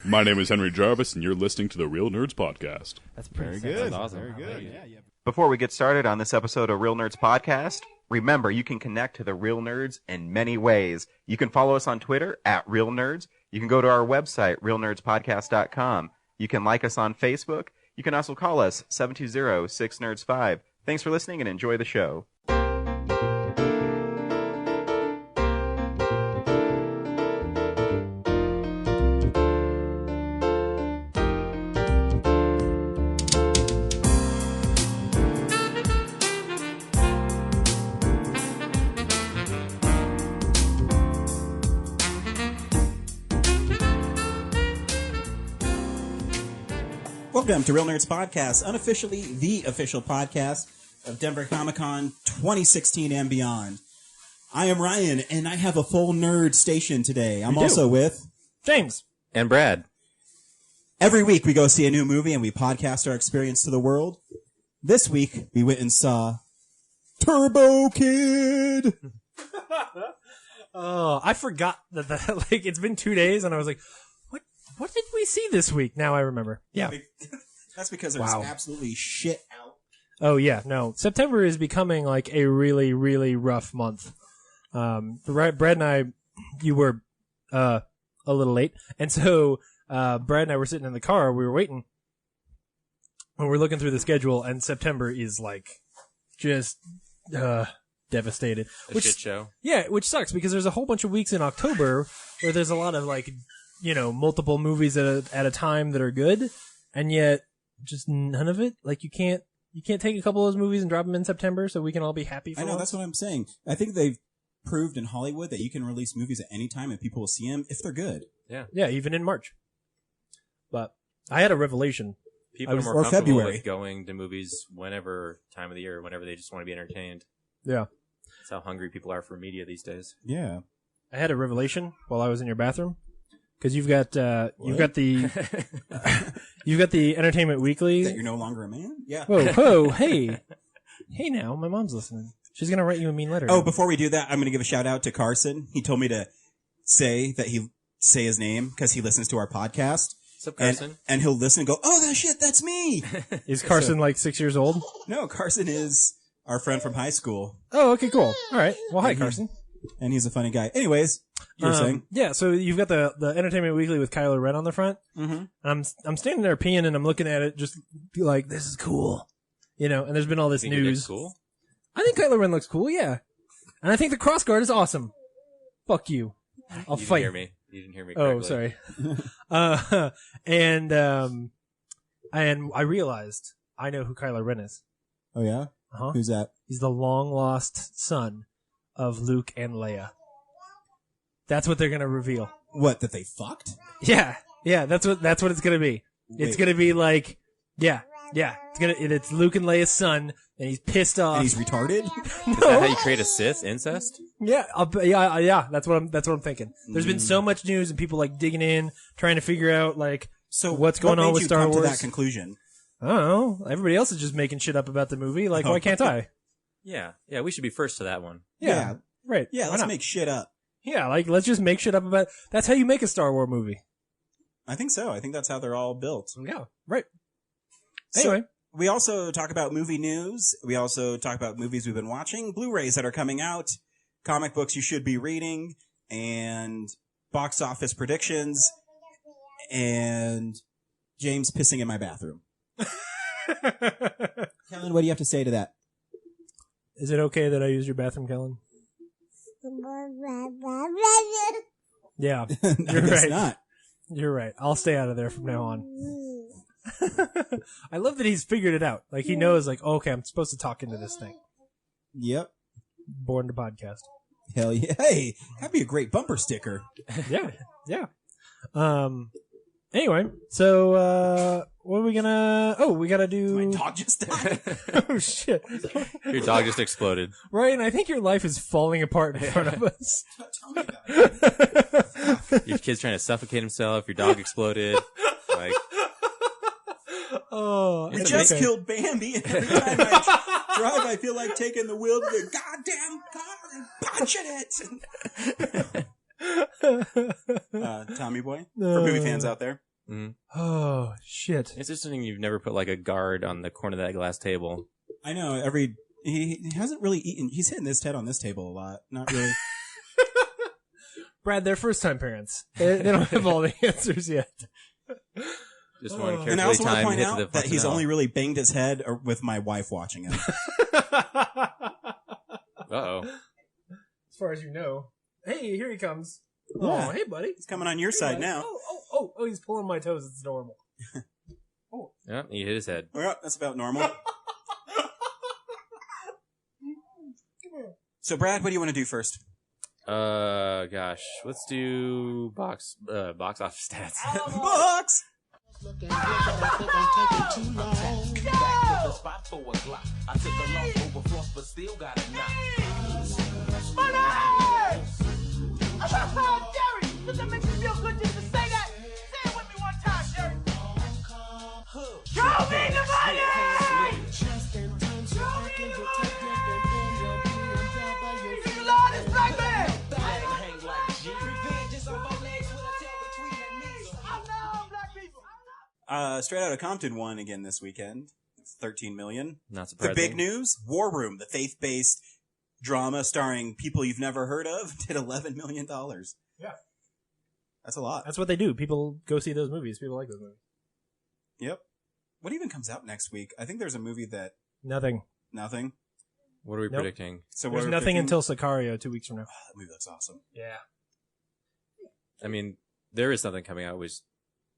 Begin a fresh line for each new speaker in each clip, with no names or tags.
My name is Henry Jarvis, and you're listening to the Real Nerds Podcast.
That's pretty
Very good.
That's awesome.
Very good.
Yeah.
Before we get started on this episode of Real Nerds Podcast, remember you can connect to the Real Nerds in many ways. You can follow us on Twitter at Real Nerds. You can go to our website, realnerdspodcast.com. You can like us on Facebook. You can also call us 720-6nerds5. Thanks for listening and enjoy the show.
Welcome to Real Nerds Podcast, unofficially the official podcast of Denver Comic Con 2016 and beyond. I am Ryan, and I have a full nerd station today. I'm also with
James.
And Brad.
Every week we go see a new movie and we podcast our experience to the world. This week we went and saw Turbo Kid.
Oh, I forgot that like it's been 2 days, and I was like, "What did we see this week?" Now I remember. Yeah.
That's because there's absolutely shit out.
Oh yeah, no. September is becoming like a really, really rough month. Brad and I, you were a little late, and so Brad and I were sitting in the car. We were waiting, and we're looking through the schedule, and September is like just devastated.
Shit show.
Yeah, which sucks because there's a whole bunch of weeks in October where there's a lot of like, you know, multiple movies at a time that are good, and yet just none of it. Like you can't take a couple of those movies and drop them in September so we can all be happy for
I know,
once.
that's what I'm saying. I think they've proved in Hollywood that you can release movies at any time and people will see them if they're good.
Yeah, even in March. But I had a revelation.
People are more
or
comfortable
February.
with going to movies whenever time of the year, whenever they just want to be entertained.
Yeah.
That's how hungry people are for media these days.
Yeah.
I had a revelation while I was in your bathroom. Because you've got the you've got the Entertainment Weekly.
That you're no longer a man? Yeah.
Whoa, hey now, my mom's listening. She's gonna write you a mean letter.
Oh, before we do that, I'm going to give a shout out to Carson. He told me to say his name because he listens to our podcast.
What's up, Carson?
And he'll listen and go, "Oh, that shit, that's me."
Is Carson like 6 years old?
No, Carson is our friend from high school,
Oh, okay, cool. All right. Well, hi, Carson.
and he's a funny guy. Anyways, you were saying?
Yeah, so you've got the Entertainment Weekly with Kylo Ren on the front.
Mm-hmm.
I'm standing there peeing and I'm looking at it, just be like, this is cool, you know. And there's been all this
Think your
news.
dick's cool?
I think Kylo Ren looks cool, yeah. And I think the crossguard is awesome. Fuck you. I'll
You
fight.
didn't hear me. You didn't hear me
Oh,
correctly.
sorry. And I realized I know who Kylo Ren is.
Oh yeah,
Uh-huh.
who's that?
He's the long lost son of Luke and Leia. That's what they're gonna reveal.
What, that they fucked?
Yeah, that's what it's gonna be. It's
Wait.
gonna be like, yeah. It's Luke and Leia's son, and he's pissed off.
And he's retarded?
Is that how you create a Sith? Incest?
Yeah, yeah. That's what I'm thinking. There's been so much news and people like digging in, trying to figure out like
So
what's going
what
on
made
with
you
Star
come
Wars.
to that conclusion?
I don't know. Everybody else is just making shit up about the movie. Like, why can't I?
Yeah, we should be first to that one.
Yeah, right.
Yeah,
Why
let's
not?
make shit up.
Yeah, like let's just make shit up about. That's how you make a Star Wars movie.
I think so. I think that's how they're all built.
Yeah, right.
So,
Anyway,
we also talk about movie news. We also talk about movies we've been watching, Blu-rays that are coming out, comic books you should be reading, and box office predictions, and James pissing in my bathroom. Kellen, what do you have to say to that?
is it okay that I use your bathroom, Kellen? Yeah,
I
You're
guess
right.
not.
you're right. I'll stay out of there from now on. I love that he's figured it out. Like he knows, like, okay, I'm supposed to talk into this thing.
Yep.
Born to podcast.
Hell yeah. Hey, that'd be a great bumper sticker.
Yeah. Anyway, so what are we gonna? Oh, we gotta do.
My dog just died.
Oh shit!
Your dog just exploded.
Ryan, I think your life is falling apart in front of us.
Tell me about it.
Your kid's trying to suffocate himself. Your dog exploded. Like,
Oh,
I
it's
just
okay.
killed Bambi, and every time I drive, I feel like taking the wheel to the goddamn car and punching it. Tommy Boy, for movie fans out there.
Mhm.
Oh shit!
It's interesting you've never put like a guard on the corner of that glass table.
I know he hasn't really eaten. He's hitting his head on this table a lot. Not really.
Brad, they're first-time parents. They don't have all the answers yet.
Just one
And I
carefully
also want to
timed
point
hit to the
out that he's
Fontanelle.
only really banged his head with my wife watching him.
Uh-oh.
As far as you know. Hey, here he comes.
Yeah.
Oh, hey, buddy.
He's coming on your
Hey,
side
buddy.
now.
Oh, he's pulling my toes. It's adorable.
Yeah, he hit his head.
Well, that's about normal. So, Brad, what do you want to do first?
Gosh. Let's do box office stats.
Books!
Looking good, but I think I'm taking too long. Back to the spot for a Glock. I took a loss over frost, but still got a knock.
Jerry, does that make you feel good just to say that? Say it with me one time, Jerry. Show me the money!
Just in time so I can get tucked up in your BMW.
You think you love this black man?
Hang like G. Revenge is on my legs with a tail between her knees.
I love black people.
Straight Outta Compton won again this weekend. $13 million.
Not
The
surprising.
big news, War Room, the faith-based drama starring people you've never heard of, did $11 million.
Yeah.
That's a lot.
That's what they do. People go see those movies. People like those movies.
Yep. What even comes out next week? I think there's a movie that...
Nothing.
Nothing.
What are we
Nope.
predicting?
So
There's
we're
nothing
picking-
until Sicario 2 weeks from now.
That movie looks awesome.
Yeah.
I mean, there is something coming out. We just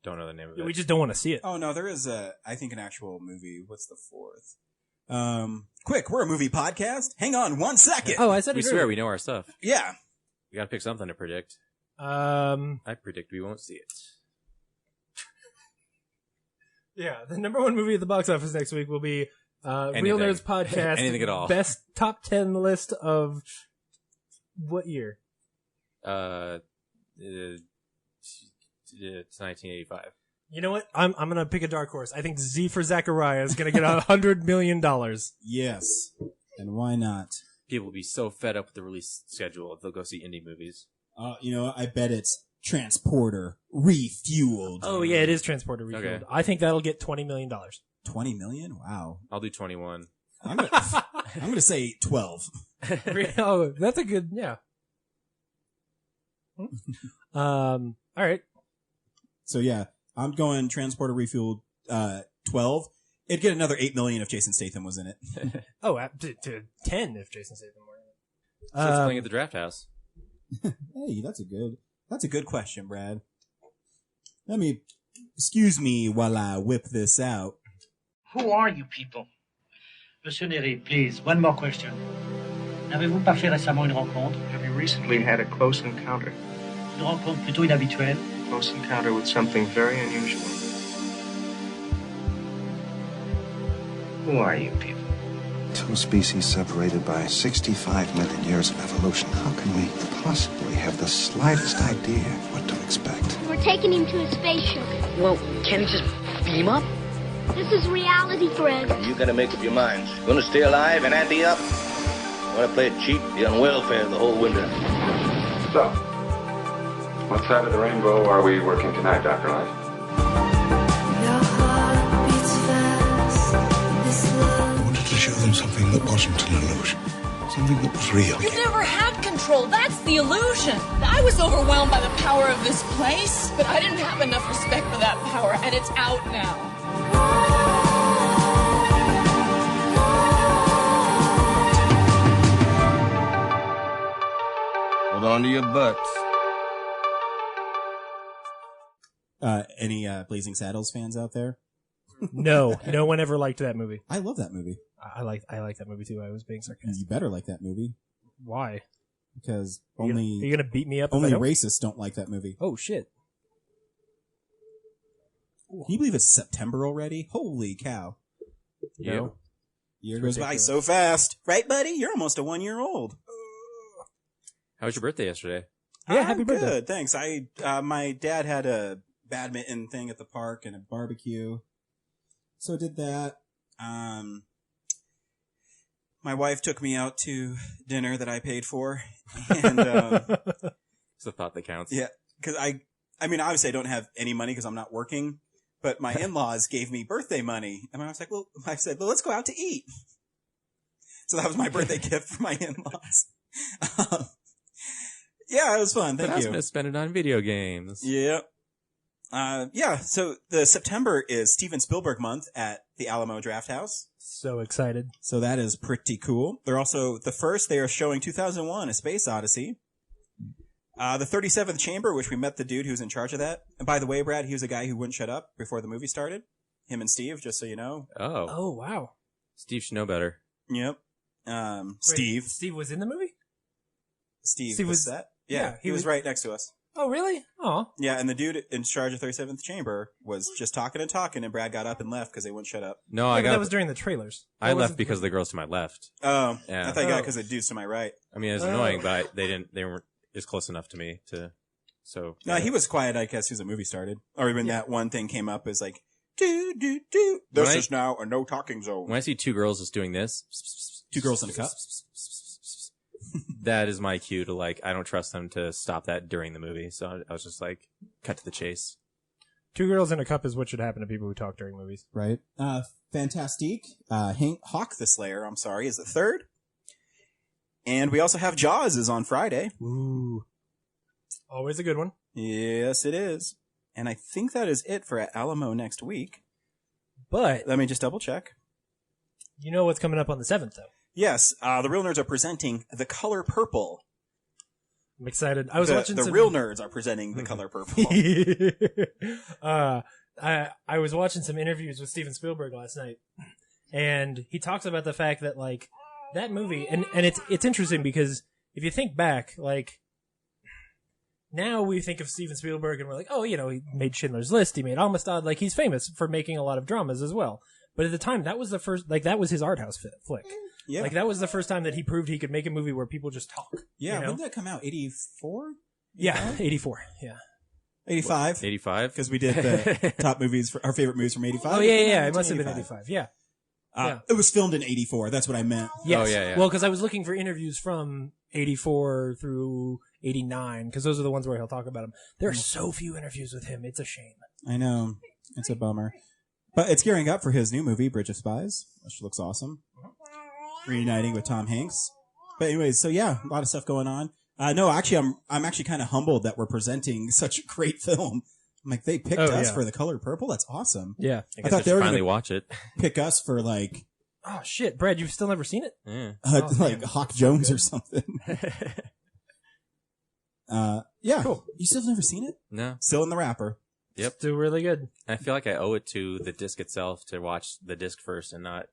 don't know the name of it.
We just don't want to see it.
Oh, no, there is I think, an actual movie. What's the fourth? Quick, we're a movie podcast. Hang on 1 second.
Oh, I said
we
it
swear
earlier.
we know our stuff.
Yeah.
We gotta pick something to predict. I predict we won't see it.
Yeah, the number one movie at the box office next week will be Real
Anything.
Nerds Podcast.
Anything at all.
Best top 10 list of what year?
It's 1985.
You know what? I'm gonna pick a dark horse. I think Z for Zachariah is gonna get $100 million.
Yes. And why not?
People will be so fed up with the release schedule, they'll go see indie movies.
I bet it's Transporter Refueled.
Oh yeah, it is Transporter Refueled.
Okay.
I think that'll get $20 million.
20 million? Wow.
I'll do 21.
I'm gonna say 12.
Oh, that's a good, yeah. All right.
So yeah, I'm going Transporter Refueled 12. It'd get another 8 million if Jason Statham was in it.
Oh, to 10 if Jason Statham were in it.
So it's playing at the Draft House.
Hey, that's a good question, Brad. Excuse me while I whip this out.
Who are you people? Monsieur Neri, please, one more question. N'avez-vous pas fait récemment une rencontre?
Have you recently had a close encounter?
Une rencontre plutôt inhabituelle?
Close encounter with something very unusual. Who are you people?
Two species separated by 65 million years of evolution. How can we possibly have the slightest idea what to expect?
We're taking him to a spaceship.
Well, can he just beam up?
This is reality, Fred.
You gotta make up your minds. You wanna stay alive and ante up? You wanna play it cheap? Be on welfare the whole winter.
So, what side of the rainbow are we working tonight, Dr. Light?
I wanted to show them something that wasn't an illusion. Something that was real.
You never had control. That's the illusion. I was overwhelmed by the power of this place, but I didn't have enough respect for that power, and it's out now.
Hold on to your butts.
Any Blazing Saddles fans out there?
No one ever liked that movie.
I love that movie.
I like that movie too. I was being sarcastic.
You better like that movie.
Why?
Because
Are you gonna beat me up? if
only
I don't?
racists don't like that movie.
Oh shit!
Can you believe it's September already? Holy cow.
No.
Year
It's
goes by
ridiculous.
so fast. Right, buddy? You're almost a 1 year old.
How was your birthday yesterday?
Yeah, happy birthday.
Good, thanks. My dad had a badminton thing at the park and a barbecue. So did that. My wife took me out to dinner that I paid for. And,
It's the thought that counts.
yeah, cause I mean, obviously I don't have any money because I'm not working, but my in-laws gave me birthday money. And I was like, I said, let's go out to eat. So that was my birthday gift for my in-laws. Yeah, it was fun. Thank
I was
you.
going to spend it on video games.
Yeah. So the September is Steven Spielberg month at the Alamo Drafthouse.
So excited.
So that is pretty cool. They're also, they are showing 2001, A Space Odyssey. The 37th Chamber, which we met the dude who's in charge of that. And by the way, Brad, he was a guy who wouldn't shut up before the movie started. Him and Steve, just so you know.
Oh.
Oh, wow.
Steve should know better.
Yep. Steve.
Wait, Steve was in the movie?
Steve was that? Yeah, he was right next to us.
Oh, really? Oh.
Yeah, and the dude in charge of 37th Chamber was just talking, and Brad got up and left because they wouldn't shut up.
No,
yeah, that was during the trailers.
I left because of the girls to my left.
Oh,
yeah.
I thought you got because of the dudes to my right.
I mean, it was annoying, but they weren't as close enough to me to, so.
No, he was quiet, I guess, as the movie started. Or when that one thing came up, it was like, this is now a no talking zone.
When I see two girls just doing this.
Two girls in a cup.
That is my cue to, like, I don't trust them to stop that during the movie. So I was just like, cut to the chase.
Two girls in a cup is what should happen to people who talk during movies.
Right. Fantastique. Hawk the Slayer, is the 3rd. And we also have Jaws is on Friday.
Ooh. Always a good one.
Yes, it is. And I think that is it for Alamo next week.
But
let me just double check.
You know what's coming up on the 7th, though.
Yes, the Real Nerds are presenting The Color Purple.
I'm excited. I was watching
the Real Nerds are presenting The Color Purple.
I was watching some interviews with Steven Spielberg last night, and he talks about the fact that, like, that movie, and it's interesting because if you think back, like, now we think of Steven Spielberg and we're like, oh, you know, he made Schindler's List, he made Amistad, like, he's famous for making a lot of dramas as well. But at the time, that was the first, like, that was his art house flick.
Yeah.
Like, that was the first time that he proved he could make a movie where people just talk.
Yeah,
you know?
when did that come out? 84?
Yeah, 84, yeah.
85?
85?
Because we did the top movies, our favorite movies from 85.
Oh, yeah, it must have been 85, yeah.
It was filmed in 84, that's what I meant.
Yes.
Oh, yeah.
Well, because I was looking for interviews from 84 through 89, because those are the ones where he'll talk about him. There are so few interviews with him, it's a shame.
I know. It's a bummer. But it's gearing up for his new movie, Bridge of Spies, which looks awesome. Reuniting with Tom Hanks. But anyways, so yeah, a lot of stuff going on. No, actually, I'm actually kind of humbled that we're presenting such a great film. I'm like, they picked us for The Color Purple? That's awesome.
Yeah.
I thought they were finally watch it.
Pick us for, like...
Oh, shit. Brad, you've still never seen it?
Yeah.
Like Hawk Jones or something. Yeah.
Cool.
You still never seen it?
No.
Still in the wrapper.
Yep.
Still really good.
I feel like I owe it to the disc itself to watch the disc first and not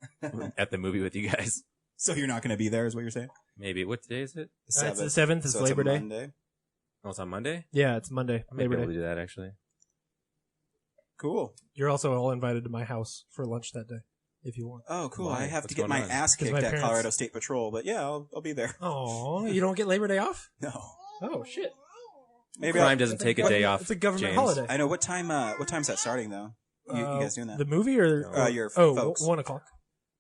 at the movie with you guys.
So you're not going to be there, is what you're saying?
Maybe. What day is it?
It's the 7th. It's Labor Day.
Monday.
Oh, it's on Monday?
Yeah, it's Monday.
I might be
Labor
able
Day.
to do that, actually.
Cool.
You're also all invited to my house for lunch that day, if you want.
Oh, cool.
Why?
I have
What's
to get my
going on?
ass kicked
my
at
parents-
Colorado State Patrol, but yeah, I'll be there.
Oh, you don't get Labor Day off?
No.
Oh, shit.
Maybe
Crime doesn't take a day off.
It's a government
James.
holiday.
I know. What time's that starting, though? You guys doing that?
The movie or
your
oh,
folks?
1 o'clock.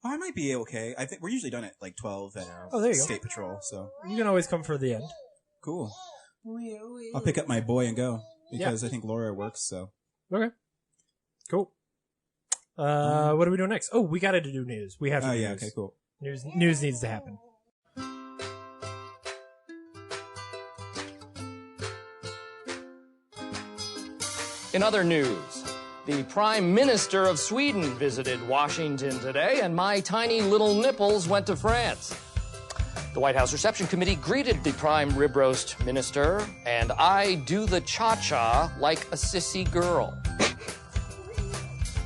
Oh, I might be okay. I think we're usually done at like 12 at
Oh, there you go.
State Patrol, so.
You can always come for the end.
Cool. I'll pick up my boy and go because I think Laura works, so.
Okay. Cool. What are we doing next? Oh, we got to do news. We have to do
yeah,
news.
okay, cool.
News needs to happen.
In other news, the Prime Minister of Sweden visited Washington today, and my tiny little nipples went to France. The White House Reception Committee greeted the Prime Rib Roast Minister, and I do the cha-cha like a sissy girl.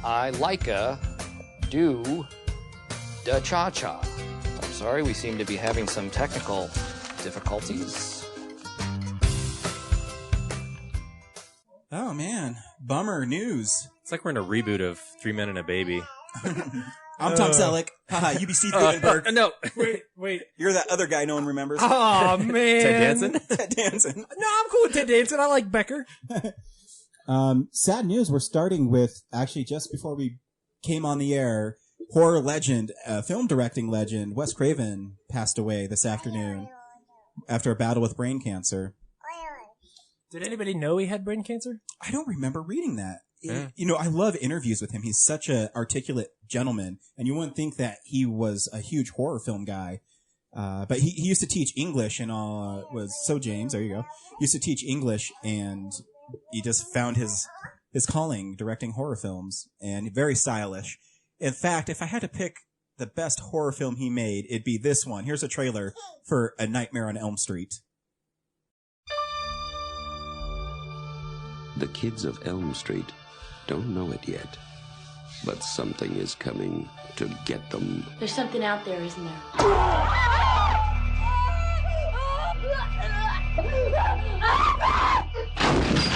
I do the cha-cha. I'm sorry, we seem to be having some technical difficulties.
Oh, man. Bummer news.
It's like we're in a reboot of 3 Men and a Baby.
I'm Tom Selleck. Haha, you be Steve Guttenberg.
No.
Wait.
You're that other guy no one remembers.
Oh, man.
Ted Danson?
Ted Danson.
No, I'm cool with Ted Danson. I like Becker.
Sad news. We're starting with, actually, just before we came on the air, horror legend, film directing legend, Wes Craven passed away this afternoon after a battle with brain cancer.
Did anybody know he had brain cancer?
I don't remember reading that.
Yeah.
You know, I love interviews with him. He's such an articulate gentleman, and you wouldn't think that he was a huge horror film guy. But he used to teach English and James, there you go. He used to teach English, and he just found his calling directing horror films, and very stylish. In fact, if I had to pick the best horror film he made, it'd be this one. Here's a trailer for A Nightmare on Elm Street.
The kids of Elm Street don't know it yet, but something is coming to get them.
There's something out there, isn't there?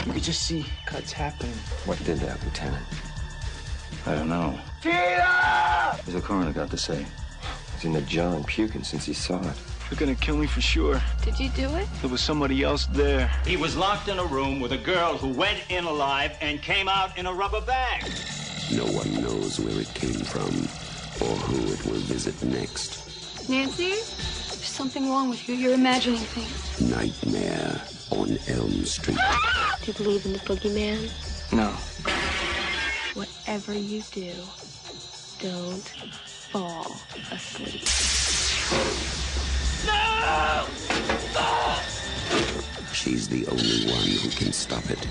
You could just see cuts happening.
What did that, Lieutenant?
I don't know.
What has the coroner got to say? He's in the jar and puking since he saw it.
They're gonna kill me for sure.
Did you do it?
There was somebody else there.
He was locked in a room with a girl who went in alive and came out in a rubber bag.
No one knows where it came from or who it will visit next.
Nancy, there's something wrong with you. You're imagining things.
Nightmare on Elm Street.
Do you believe in the boogeyman?
No.
Whatever you do, don't fall asleep.
No!
She's the only one who can stop it.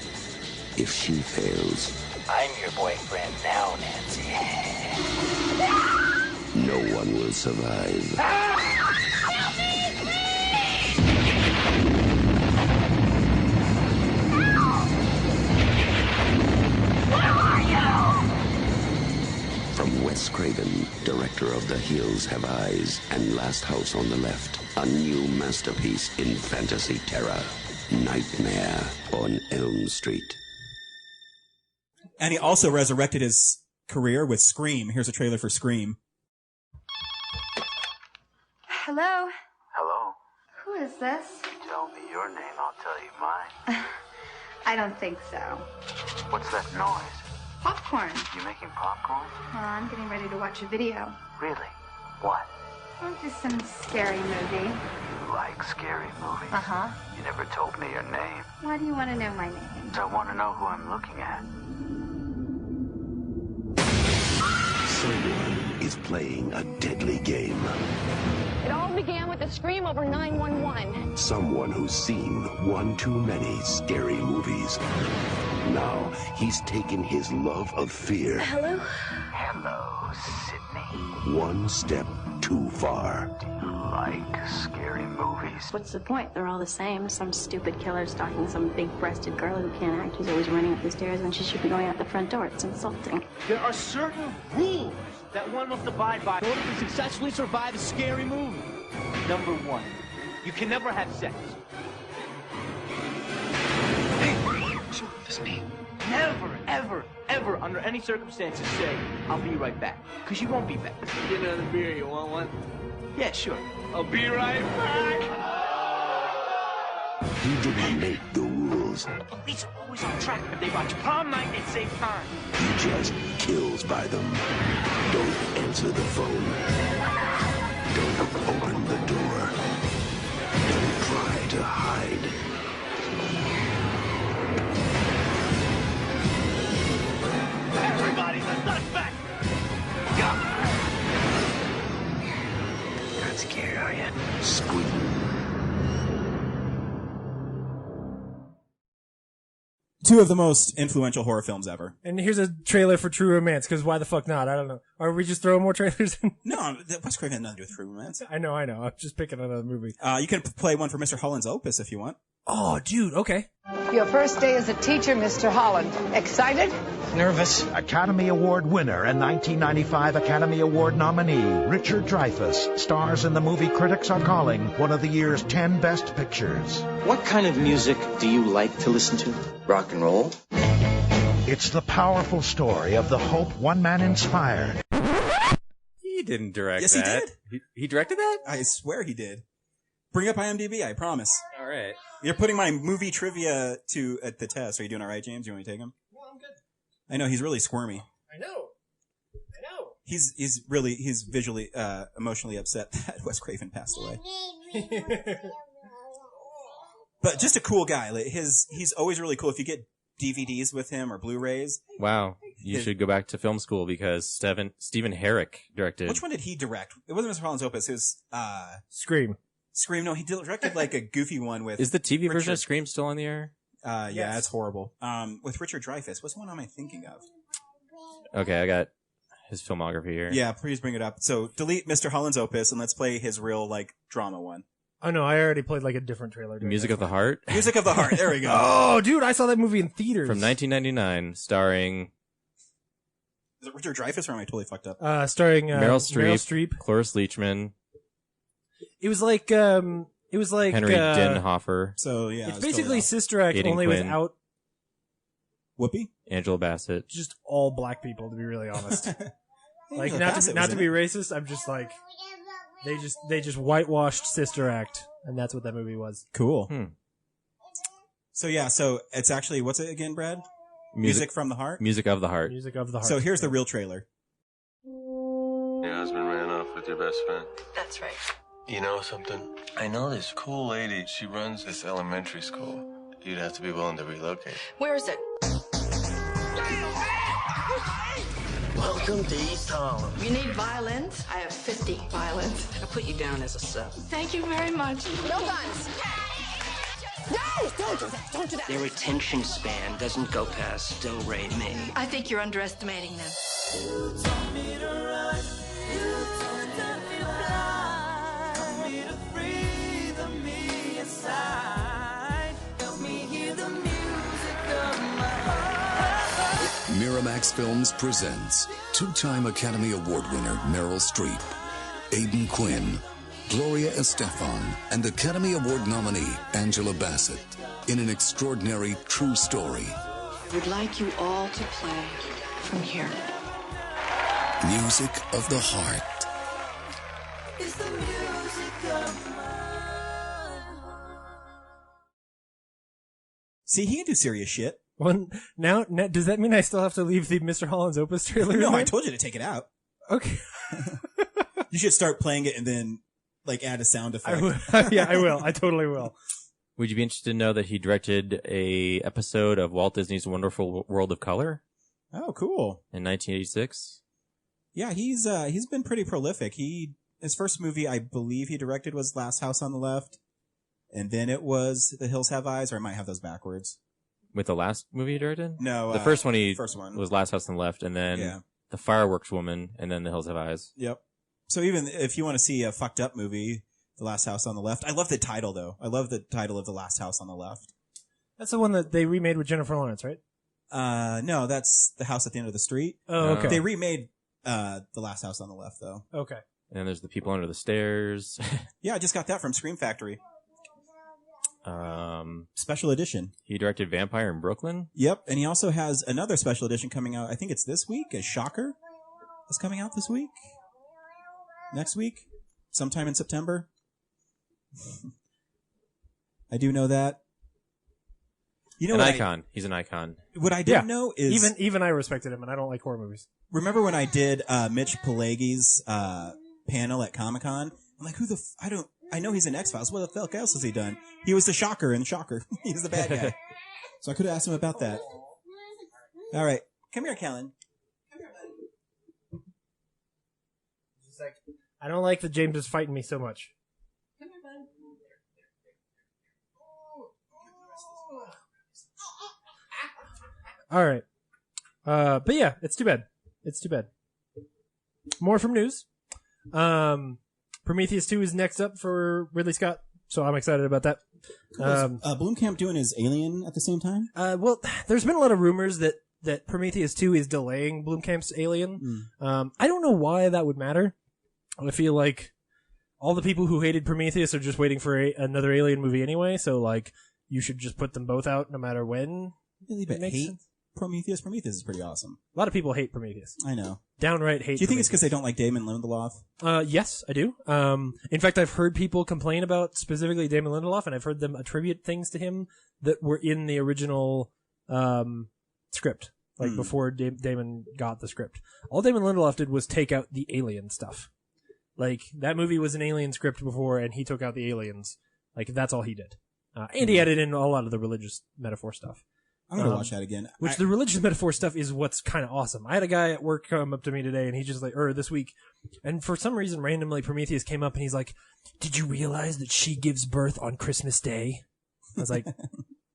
If she fails,
I'm your boyfriend now, Nancy.
no one will survive. From Wes Craven, director of The Hills Have Eyes and Last House on the Left, a new masterpiece in fantasy terror, Nightmare on Elm Street.
And he also resurrected his career with Scream. Here's a trailer for Scream.
Hello?
Hello?
Who is this?
Tell me your name, I'll tell you mine.
I don't think so.
What's that noise?
Popcorn.
You making popcorn?
I'm getting ready to watch a video.
Really? What?
Oh, just some scary movie.
You like scary movies?
Uh-huh.
You never told me your name.
Why do you want to know my name?
So I want to know who I'm looking at.
Someone is playing a deadly game.
It all began with a scream over 911.
Someone who's seen one too many scary movies. Now he's taken his love of fear
Hello?
Hello, Sydney.
one step too far.
Do you like scary movies?
What's the point? They're all the same. Some stupid killer stalking some big-breasted girl who can't act, who's always running up the stairs when she should be going out the front door. It's insulting.
There are certain rules that one must abide by in order to successfully survive a scary movie. Number one, you can never have sex. Never, ever, ever, under any circumstances, say, I'll be right back. Because you won't be back. Get another beer, you want one? Yeah, sure. I'll be right back.
He didn't make the rules.
Police are always on track. If they watch prom night, they save time.
He just kills by them. Don't answer the phone. Don't open the door. Don't try to hide.
Everybody's a suspect.
Not scared, are you?
Scream.
Two of the most influential horror films ever.
And here's a trailer for True Romance, because why the fuck not? I don't know. Are we just throwing more trailers in?
No, Wes Craven had nothing to do with True Romance.
I know. I'm just picking another movie.
You can play one for Mr. Holland's Opus if you want.
Oh, dude, okay.
Your first day as a teacher, Mr. Holland. Excited?
Nervous. Academy Award winner and 1995 Academy Award nominee Richard Dreyfuss stars in the movie critics are calling one of the year's 10 best pictures.
What kind of music do you like to listen to?
Rock and roll?
It's the powerful story of the hope one man inspired.
He didn't direct
Yes,
that.
he did.
He directed that?
I swear he did. Bring up IMDb, I promise.
All right.
You're putting my movie trivia at the test. Are you doing all right, James? You want me to take him?
Well, I'm good.
I know, he's really squirmy.
I know.
He's visually, emotionally upset that Wes Craven passed away. But just a cool guy. Like he's always really cool. If you get DVDs with him or Blu-rays.
Wow. You should go back to film school because Stephen Herrick directed.
Which one did he direct? It wasn't Mr. Holland's Opus. It was
Scream.
Scream. No, he directed like a goofy one with.
Is the TV version of Scream still on the air?
Yeah,
Yes.
it's horrible. With Richard Dreyfuss. What one am I thinking of?
Okay, I got his filmography here.
Yeah, please bring it up. So delete Mr. Holland's Opus and let's play his real like drama one.
Oh no, I already played like a different trailer.
Music of the Heart.
Music of the Heart. There we go.
Oh, dude, I saw that movie in theaters.
From 1999, starring
Is it Richard Dreyfuss or am I totally fucked up?
Starring
Meryl
Streep,
Cloris Leachman,
It was like
Henry Dinhofer,
So yeah,
it's basically Sister Act
Aidan
only
Quinn.
without
Whoopi.
Angela Bassett.
just all black people. To be really honest, like
Angela
not
Bassett
to
was in
be
it.
racist. I'm just like they just whitewashed Sister Act, and that's what that movie was.
Cool. So yeah, so it's actually what's it again, Brad? Music from the Heart.
Music of the Heart.
Music of the Heart.
So here's the real trailer.
Your husband ran off with your best friend.
That's right.
You know something? I know this cool lady. She runs this elementary school. You'd have to be willing to relocate.
Where is it?
Welcome to East Harlem.
You need violins? I have 50 violins.
I put you down as a 7.
Thank you very much. No guns.
No! Don't do that! Don't do that! Their attention span doesn't go past Still Ray me.
I think you're underestimating them.
Miramax Films presents two-time Academy Award winner Meryl Streep, Aidan Quinn, Gloria Estefan, and Academy Award nominee Angela Bassett in an extraordinary true story.
I would like you all to play from here.
Music of the Heart.
See, he can do serious shit.
Well, now, does that mean I still have to leave the Mr. Holland's Opus trailer?
No,
in
I
there?
told you to take it out.
Okay.
You should start playing it and then like add a sound effect.
Yeah, I will. I totally will.
Would you be interested to know that he directed a episode of Walt Disney's Wonderful World of Color
Oh, cool.
in 1986?
Yeah, he's been pretty prolific. His first movie, I believe he directed, was Last House on the Left, and then it was The Hills Have Eyes, or I might have those backwards.
With the last movie he directed?
No,
the first one
was
Last House on the Left, and then
Yeah.
The Fireworks Woman, and then The Hills Have Eyes.
Yep. So even if you want to see a fucked up movie, The Last House on the Left, I love the title though. I love the title of The Last House on the Left.
That's the one that they remade with Jennifer Lawrence, right?
No, that's The House at the End of the Street.
Oh, okay.
They remade The Last House on the Left though.
Okay.
And then there's The People Under the Stairs.
Yeah, I just got that from Scream Factory. Special edition.
He directed Vampire in Brooklyn.
Yep, and he also has another special edition coming out. I think it's this week. A Shocker is coming out this week. Next week, sometime in September. I do know that. You know,
An
what
icon. He's an icon.
What I didn't know is
even I respected him, and I don't like horror movies.
Remember when I did Mitch Pileggi's panel at Comic-Con? I'm like, I know he's in X-Files. What the fuck else has he done? He was the Shocker in Shocker. He's the bad guy. So I could have asked him about that. All right. Come here, Kellen.
It's like, I don't like that James is fighting me so much. All right. But yeah, it's too bad. It's too bad. More from news. Prometheus 2 is next up for Ridley Scott, so I'm excited about that.
Blomkamp doing his Alien at the same time?
Well, there's been a lot of rumors that Prometheus 2 is delaying Blomkamp's Alien. I don't know why that would matter. I feel like all the people who hated Prometheus are just waiting for another Alien movie anyway, so like you should just put them both out no matter when.
Really, but hate Prometheus? Prometheus is pretty awesome.
A lot of people hate Prometheus.
I know.
Downright hate.
Do you think it's because they don't like Damon Lindelof?
Yes, I do. In fact, I've heard people complain about specifically Damon Lindelof, and I've heard them attribute things to him that were in the original script, like before Damon got the script. All Damon Lindelof did was take out the alien stuff. Like, that movie was an alien script before, and he took out the aliens. Like, that's all he did. And he added in a lot of the religious metaphor stuff.
I'm gonna watch that again.
The religious metaphor stuff is what's kind of awesome. I had a guy at work come up to me today, and he just this week, and for some reason, randomly Prometheus came up, and he's like, "Did you realize that she gives birth on Christmas Day?" I was like,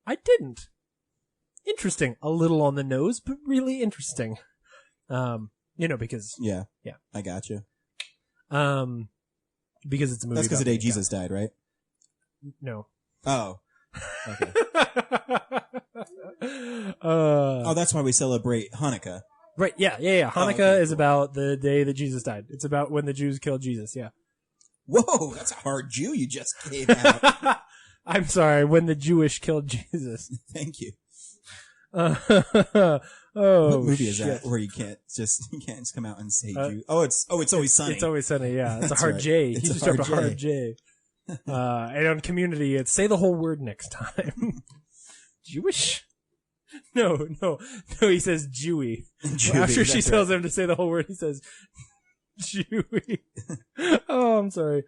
"I didn't." Interesting, a little on the nose, but really interesting. Because
yeah, I got you.
Because it's a movie.
That's because the day Jesus died, right?
No.
Oh. Okay. That's why we celebrate Hanukkah.
Right, yeah. Hanukkah is about the day that Jesus died. It's about when the Jews killed Jesus, yeah.
Whoa, that's a hard Jew you just gave out.
I'm sorry, when the Jewish killed Jesus.
Thank you.
What
movie is that where you can't just come out and say Jew? It's Always Sunny.
It's Always Sunny, yeah. It's a
That's
hard
right.
J.
It's
He
a
just dropped a
hard
hard J. And on Community, it's say the whole word next time. Jewish? No, he says Jewy. After she tells him to say the whole word, he says Jewy. Oh, I'm sorry.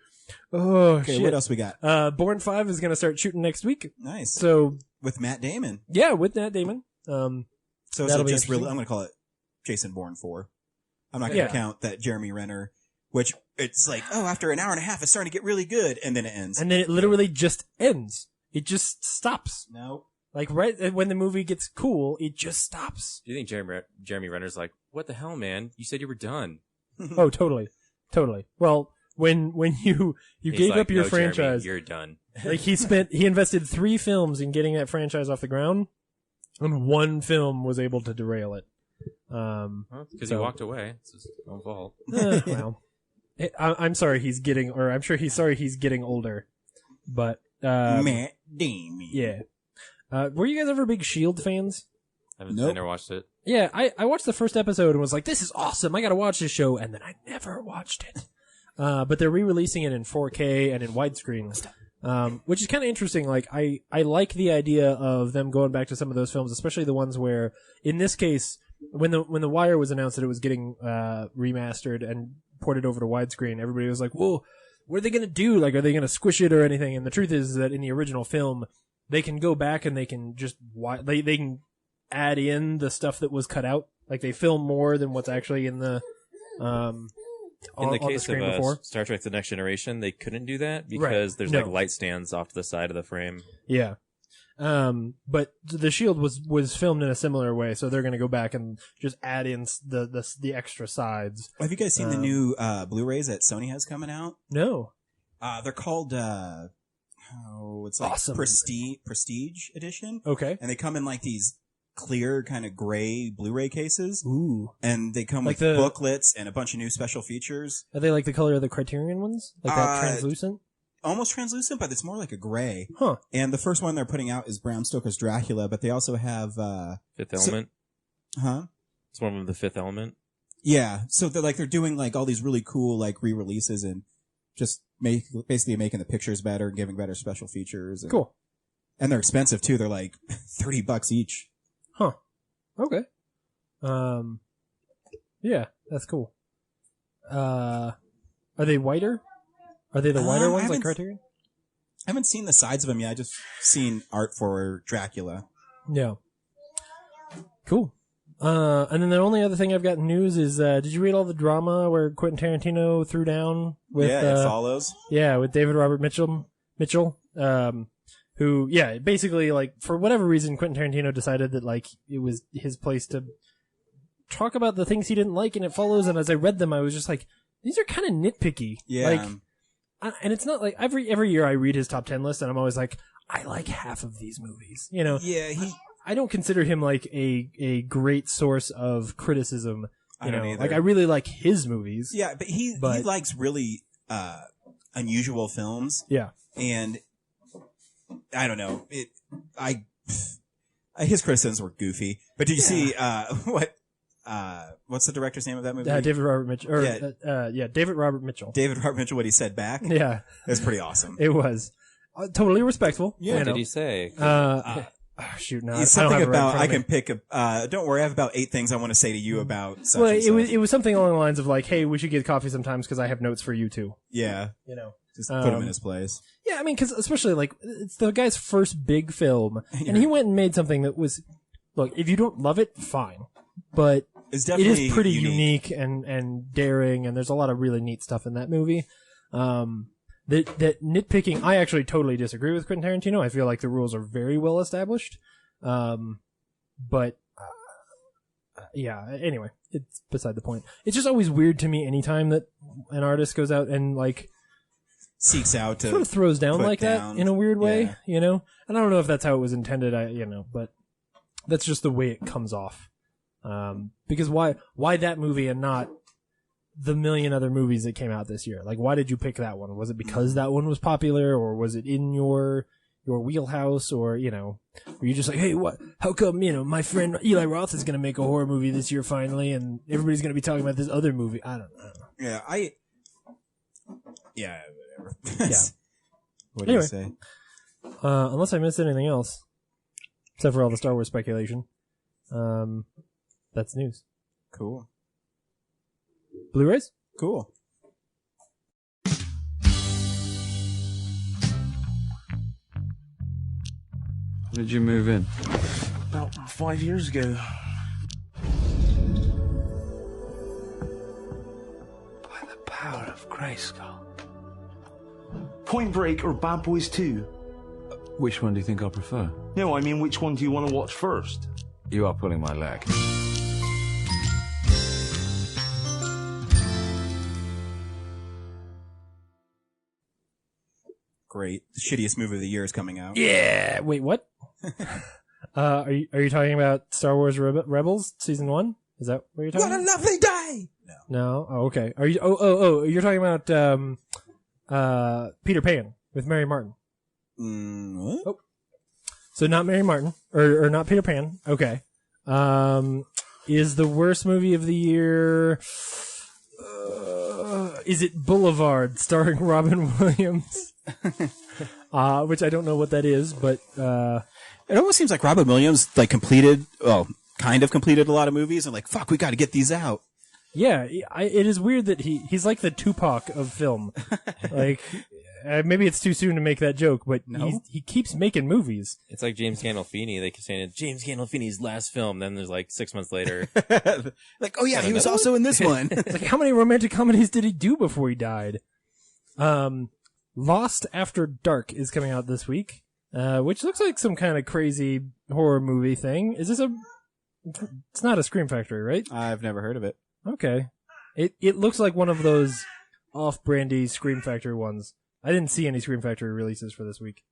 Oh,
okay,
shit.
what else we got?
Born 5 is going to start shooting next week.
Nice.
So
with Matt Damon.
Yeah, with Matt Damon.
So just really, I'm going to call it Jason Bourne 4. I'm not going to count that Jeremy Renner, which it's like, after an hour and a half, it's starting to get really good, and then it ends.
And then it literally just ends. It just stops.
No.
Like right when the movie gets cool, it just stops.
Do you think Jeremy Renner's like, what the hell, man? You said you were done.
Oh, totally. Well, when you gave
like,
up your
no,
franchise,
Jeremy, you're done.
Like he invested 3 films in getting that franchise off the ground, and 1 film was able to derail it.
Because he walked away. It's his own fault.
Well, I'm sorry I'm sure he's sorry he's getting older. But
Matt Damon.
Yeah. Were you guys ever big S.H.I.E.L.D. fans?
I never watched it.
Yeah, I watched the first episode and was like, this is awesome. I gotta watch this show. And then I never watched it. But they're re-releasing it in 4K and in widescreen. Which is kind of interesting. Like, I like the idea of them going back to some of those films, especially the ones where, in this case, when the Wire was announced that it was getting, remastered and ported over to widescreen, everybody was like, whoa, what are they gonna do? Like, are they gonna squish it or anything? And the truth is that in the original film, they can go back and they can just they can add in the stuff that was cut out. Like they film more than what's actually in the in
the case
screen
of
before.
Star Trek: The Next Generation, they couldn't do that because there's like light stands off to the side of the frame.
Yeah. But the S.H.I.E.L.D. was filmed in a similar way, so they're going to go back and just add in the extra sides.
Have you guys seen the new Blu-rays that Sony has coming out?
No.
They're called it's like
awesome.
Prestige edition.
Okay.
And they come in like these clear kind of gray Blu-ray cases.
Ooh.
And they come
Like
with booklets and a bunch of new special features.
Are they like the color of the Criterion ones? Like that translucent?
Almost translucent, but it's more like a gray.
Huh.
And the first one they're putting out is Bram Stoker's Dracula, but they also have
Fifth Element.
Huh?
It's one of the Fifth Element.
Yeah. So they're doing like all these really cool like re-releases and just basically making the pictures better and giving better special features. And,
cool.
And they're expensive too. They're like $30 each.
Huh. Okay. Yeah, that's cool. Are they whiter? Are they the whiter ones like Criterion?
I haven't seen the sides of them yet. I just seen art for Dracula.
Yeah. Cool. And then the only other thing I've got in news is, did you read all the drama where Quentin Tarantino threw down with,
It follows.
Yeah, with David Robert Mitchell, who, yeah, basically, like, for whatever reason, Quentin Tarantino decided that, like, it was his place to talk about the things he didn't like, and it follows, and as I read them, I was just like, these are kind of nitpicky.
Yeah.
Like, and it's not like, every year I read his top 10 list, and I'm always like, I like half of these movies, you know?
Yeah,
I don't consider him like a great source of criticism.
I don't either.
Like I really like his movies.
Yeah, but he likes really unusual films.
Yeah.
And I don't know. His criticisms were goofy. But did you see what's the director's name of that movie?
David Robert Mitchell. David Robert Mitchell.
David Robert Mitchell, what he said back?
Yeah.
It was pretty awesome.
It was. Totally respectful.
Yeah. What did he say?
Shoot, no.
It's something about I can pick a. Don't worry, I have about 8 things I want to say to you about. Such and such.
It was something along the lines of like, hey, we should get coffee sometimes because I have notes for you too.
Yeah,
you know.
Just put him in his place.
Yeah, I mean, because especially like it's the guy's first big film, and he went and made something that was. Look, if you don't love it, fine, but
it
is pretty unique and daring, and there's a lot of really neat stuff in that movie. That nitpicking, I actually totally disagree with Quentin Tarantino. I feel like the rules are very well established, but yeah. Anyway, it's beside the point. It's just always weird to me anytime that an artist goes out and like.
Seeks out to
sort of throws down like that in a weird way, you know? And I don't know if that's how it was intended, but that's just the way it comes off. Because why that movie and not the million other movies that came out this year? Like, why did you pick that one? Was it because that one was popular, or was it in your wheelhouse, or, were you just like, hey, what? How come, my friend Eli Roth is going to make a horror movie this year finally, and everybody's going to be talking about this other movie? I don't know.
Yeah, yeah, whatever.
Yeah.
What do you say?
Unless I missed anything else, except for all the Star Wars speculation, that's news.
Cool.
Blu-rays?
Cool.
When did you move in?
About 5 years ago.
By the power of Grayskull.
Point Break or Bad Boys 2?
Which one do you think I'll prefer?
No, I mean, which one do you want to watch first?
You are pulling my leg.
Great. The shittiest movie of the year is coming out.
Yeah. Wait, what? Are you talking about Star Wars Rebels Season 1? Is that what you're talking about?
What a lovely day!
No. Oh, okay. Are you? You're talking about Peter Pan with Mary Martin.
What?
Oh. So not Mary Martin or not Peter Pan. Okay. Is the worst movie of the year? Is it Boulevard starring Robin Williams? Which I don't know what that is, but
it almost seems like Robin Williams kind of completed a lot of movies and like, fuck, we got to get these out.
Yeah, it is weird that he's like the Tupac of film. Like, maybe it's too soon to make that joke, but he keeps making movies.
It's like James Gandolfini. They keep saying it's James Gandolfini's last film. Then there's like 6 months later.
Like, oh yeah, he was also in this one.
It's like, how many romantic comedies did he do before he died? Lost After Dark is coming out this week, which looks like some kind of crazy horror movie thing. Is this it's not a Scream Factory, right?
I've never heard of it.
Okay. It looks like one of those off-brandy Scream Factory ones. I didn't see any Scream Factory releases for this week.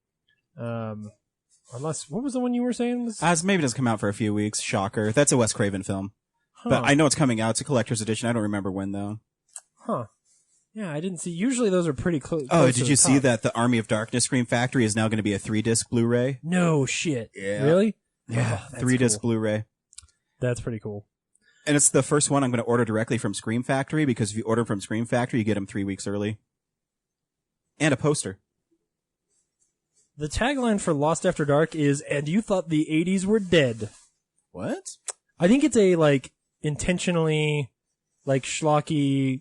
Unless, what was the one you were saying?
Maybe it doesn't come out for a few weeks. Shocker. That's a Wes Craven film. Huh. But I know it's coming out. It's a collector's edition. I don't remember when, though.
Huh. Yeah, I didn't see. Usually those are pretty close.
Oh, did you see that the Army of Darkness Scream Factory is now going to be a 3-disc Blu-ray?
No shit.
Yeah.
Really?
Yeah.
Oh,
3-disc
cool.
Blu-ray.
That's pretty cool.
And it's the first one I'm going to order directly from Scream Factory, because if you order from Scream Factory, you get them 3 weeks early. And a poster.
The tagline for Lost After Dark is, "And you thought the 80s were dead."
What?
I think it's a, intentionally, schlocky,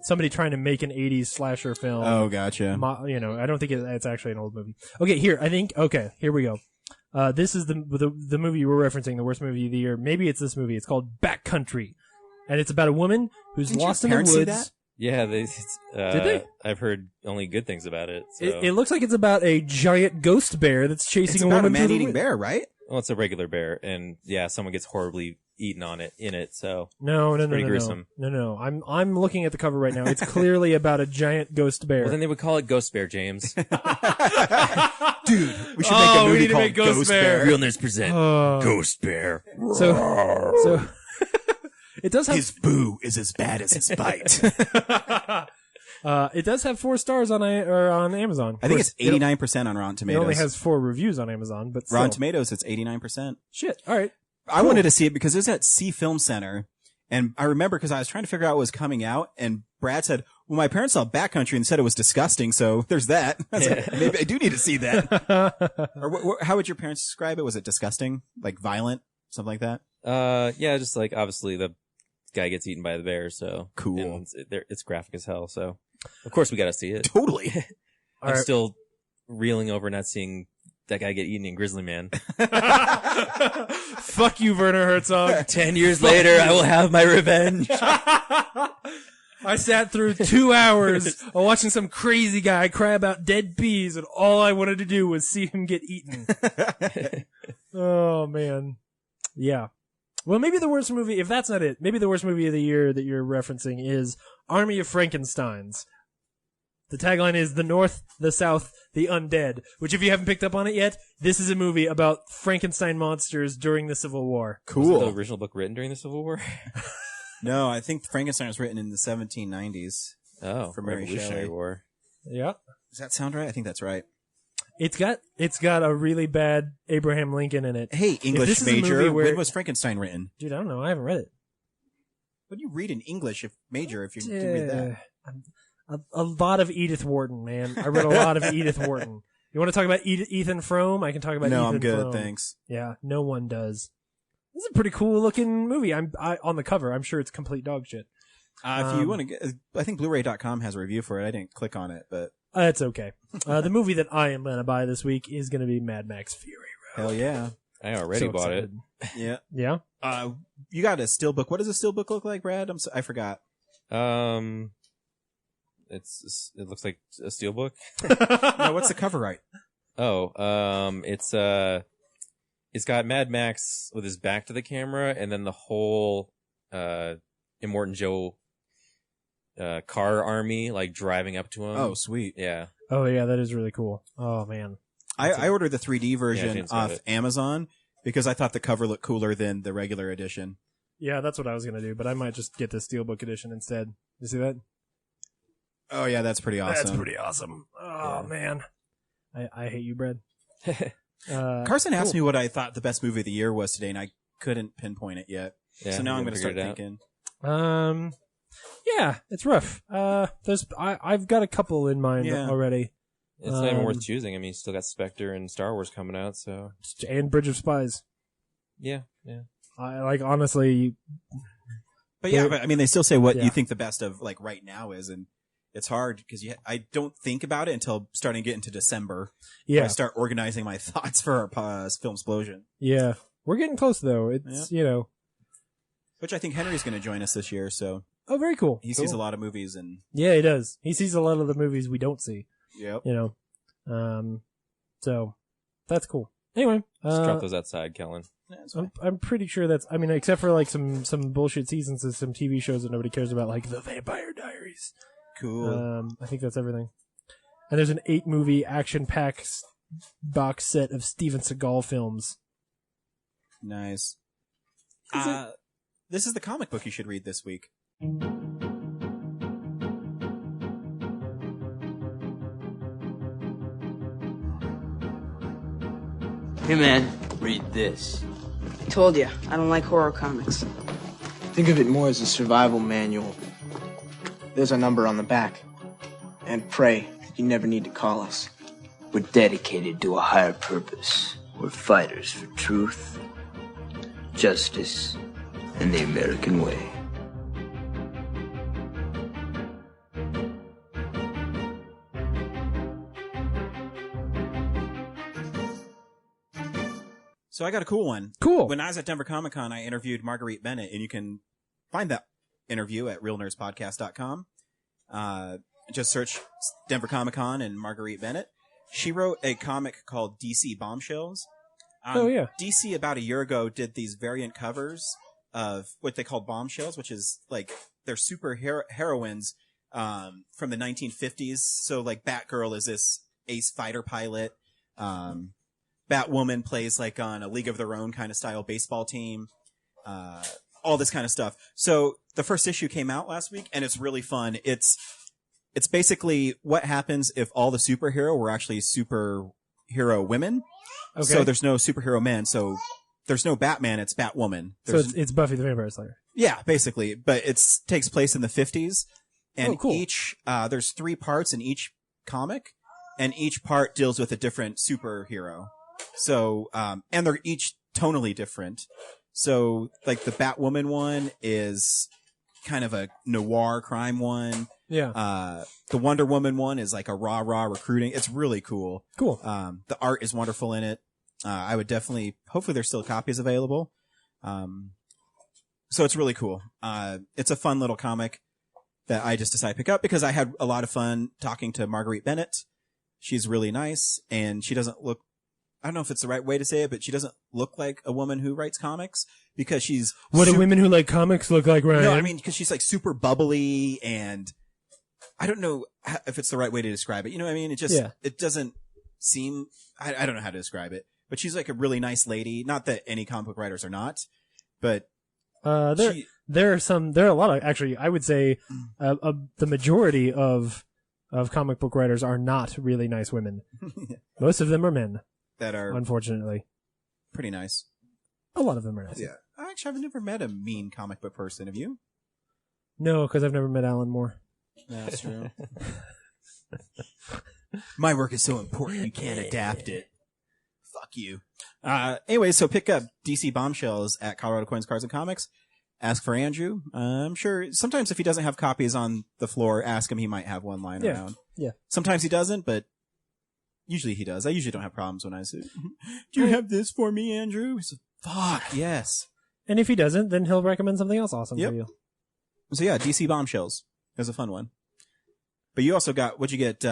somebody trying to make an 80s slasher film.
Oh, gotcha.
I don't think it's actually an old movie. Okay, here we go. This is the movie you were referencing, the worst movie of the year. Maybe it's this movie. It's called Backcountry. And it's about a woman who's lost in the woods.
See that?
Yeah,
Did they?
I've heard only good things about it. So.
It looks like it's about a giant ghost bear that's chasing a woman.
It's about a man-eating bear, right?
Well, it's a regular bear, and yeah, someone gets horribly eaten in it. So
no,
pretty gruesome.
No. I'm looking at the cover right now. It's clearly about a giant ghost bear.
Well, then they would call it Ghost Bear, James.
Dude, we should make a movie called Ghost Bear.
Realness present Ghost Bear.
So it does have
his boo is as bad as his bite.
It does have 4 stars on Amazon.
I think it's 89% on Rotten Tomatoes.
It only has 4 reviews on Amazon, but still.
Rotten Tomatoes, it's 89%.
Shit. All right.
I wanted to see it because it was at C Film Center, and I remember because I was trying to figure out what was coming out, and Brad said, "Well, my parents saw Backcountry and said it was disgusting, so there's that." I was like, maybe I do need to see that. Or how would your parents describe it? Was it disgusting, like violent, something like that?
Yeah, just like obviously the guy gets eaten by the bear. So
cool.
And it's graphic as hell. So of course we got to see it.
Totally.
I'm still reeling over not seeing that guy get eaten in Grizzly Man.
Fuck you, Werner Herzog.
10 years later, I will have my revenge.
I sat through 2 hours of watching some crazy guy cry about dead bees, and all I wanted to do was see him get eaten. Oh, man. Yeah. Well, maybe the worst movie, if that's not it, maybe the worst movie of the year that you're referencing is Army of Frankensteins. The tagline is The North, the South, the Undead, which if you haven't picked up on it yet, this is a movie about Frankenstein monsters during the Civil War.
Cool.
Was the original book written during the Civil War?
No, I think Frankenstein was written in the 1790s.
Oh,
for Mary
Revolutionary
Shelley.
War.
Yeah.
Does that sound right? I think that's right.
It's got a really bad Abraham Lincoln in it.
Hey, English major, when was Frankenstein written?
Dude, I don't know. I haven't read it.
What do you read in English major if you can read that?
A lot of Edith Wharton, man. I read a lot of Edith Wharton. You want to talk about Ethan Frome? I can talk about Ethan Frome.
No, I'm good, thanks.
Yeah, no one does. This is a pretty cool looking movie. I on the cover, I'm sure it's complete dog shit.
If you want to get, I think Blu-ray.com has a review for it. I didn't click on it, but
it's okay. The movie that I am gonna buy this week is gonna be Mad Max Fury Road.
Hell yeah!
I already bought it.
Yeah,
yeah.
You got a steelbook. What does a steelbook look like, Brad? I forgot.
It looks like a steelbook.
No, what's the cover right?
It's got Mad Max with his back to the camera, and then the whole Immortan Joe car army like driving up to him.
Oh, sweet.
Yeah.
Oh yeah, that is really cool. Oh man.
I ordered the 3D version off Amazon because I thought the cover looked cooler than the regular edition.
Yeah, that's what I was gonna do, but I might just get the steelbook edition instead. You see that?
Oh yeah, that's pretty awesome.
That's pretty awesome. Oh man, I hate you, Brad.
Carson asked me what I thought the best movie of the year was today, and I couldn't pinpoint it yet.
Yeah,
so now I'm going to start thinking.
Yeah, it's rough. I've got a couple in mind already.
It's not even worth choosing. I mean, you still got Spectre and Star Wars coming out, so
and Bridge of Spies.
Yeah.
I like honestly.
But I mean, they still say what you think the best of like right now is, and it's hard because I don't think about it until starting to get into December.
Yeah,
I start organizing my thoughts for our film explosion.
Yeah, we're getting close though. It's
which I think Henry's going to join us this year. So
very cool.
He sees a lot of movies, and
yeah, he does. He sees a lot of the movies we don't see.
Yep.
So that's cool. Anyway,
just drop those outside, Kellen.
I'm pretty sure that's. I mean, except for like some bullshit seasons of some TV shows that nobody cares about, like The Vampire Diaries.
Cool.
I think that's everything. And there's an 8-movie action-packed box set of Steven Seagal films.
Nice. This is the comic book you should read this week.
Hey man, read this.
Told you, I don't like horror comics.
Think of it more as a survival manual. There's a number on the back. And pray you never need to call us.
We're dedicated to a higher purpose. We're fighters for truth, justice, and the American way.
So I got a cool one.
Cool.
When I was at Denver Comic Con, I interviewed Marguerite Bennett, and you can find that interview at realnerdspodcast.com. Just search Denver Comic Con and Marguerite Bennett. She wrote a comic called DC Bombshells. DC about a year ago did these variant covers of what they called bombshells, which is like they're super heroines from the 1950s. So like Batgirl is this ace fighter pilot. Batwoman plays like on a League of Their Own kind of style baseball team. All this kind of stuff. So the first issue came out last week, and it's really fun. It's basically what happens if all the superhero were actually superhero women. Okay. So there's no superhero men. So there's no Batman. It's Batwoman.
So it's Buffy the Vampire Slayer.
Yeah, basically. But it takes place in the 50s. And
cool.
each, there's 3 parts in each comic, and each part deals with a different superhero. So, and they're each tonally different. So, like the Batwoman one is kind of a noir crime one.
Yeah.
The Wonder Woman one is like a raw recruiting. It's really cool.
Cool.
The art is wonderful in it. I would definitely, hopefully there's still copies available. So it's really cool. It's a fun little comic that I just decided to pick up because I had a lot of fun talking to Marguerite Bennett. She's really nice, and she doesn't look, I don't know if it's the right way to say it, but she doesn't look like a woman who writes comics because she's...
What do women who like comics look like, Ryan?
No, I mean, because she's like super bubbly, and I don't know if it's the right way to describe it. You know what I mean? It just, it doesn't seem, I don't know how to describe it, but she's like a really nice lady. Not that any comic book writers are not, but...
There are a lot of, actually, I would say, the majority of comic book writers are not really nice women. Most of them are men.
That are,
unfortunately,
pretty nice.
A lot of them are nice.
Yeah. Actually, I've never met a mean comic book person. Have you?
No, because I've never met Alan Moore.
That's true. My work is so important, you can't adapt it. Fuck you. Anyway, so pick up DC Bombshells at Colorado Coins, Cards, and Comics. Ask for Andrew. I'm sure sometimes if he doesn't have copies on the floor, ask him. He might have one lying around.
Yeah.
Sometimes he doesn't, but usually he does. I usually don't have problems when I say, do you have this for me, Andrew? He said, fuck, yes.
And if he doesn't, then he'll recommend something else awesome for you.
So yeah, DC Bombshells. It was a fun one. But you also got, what'd you get,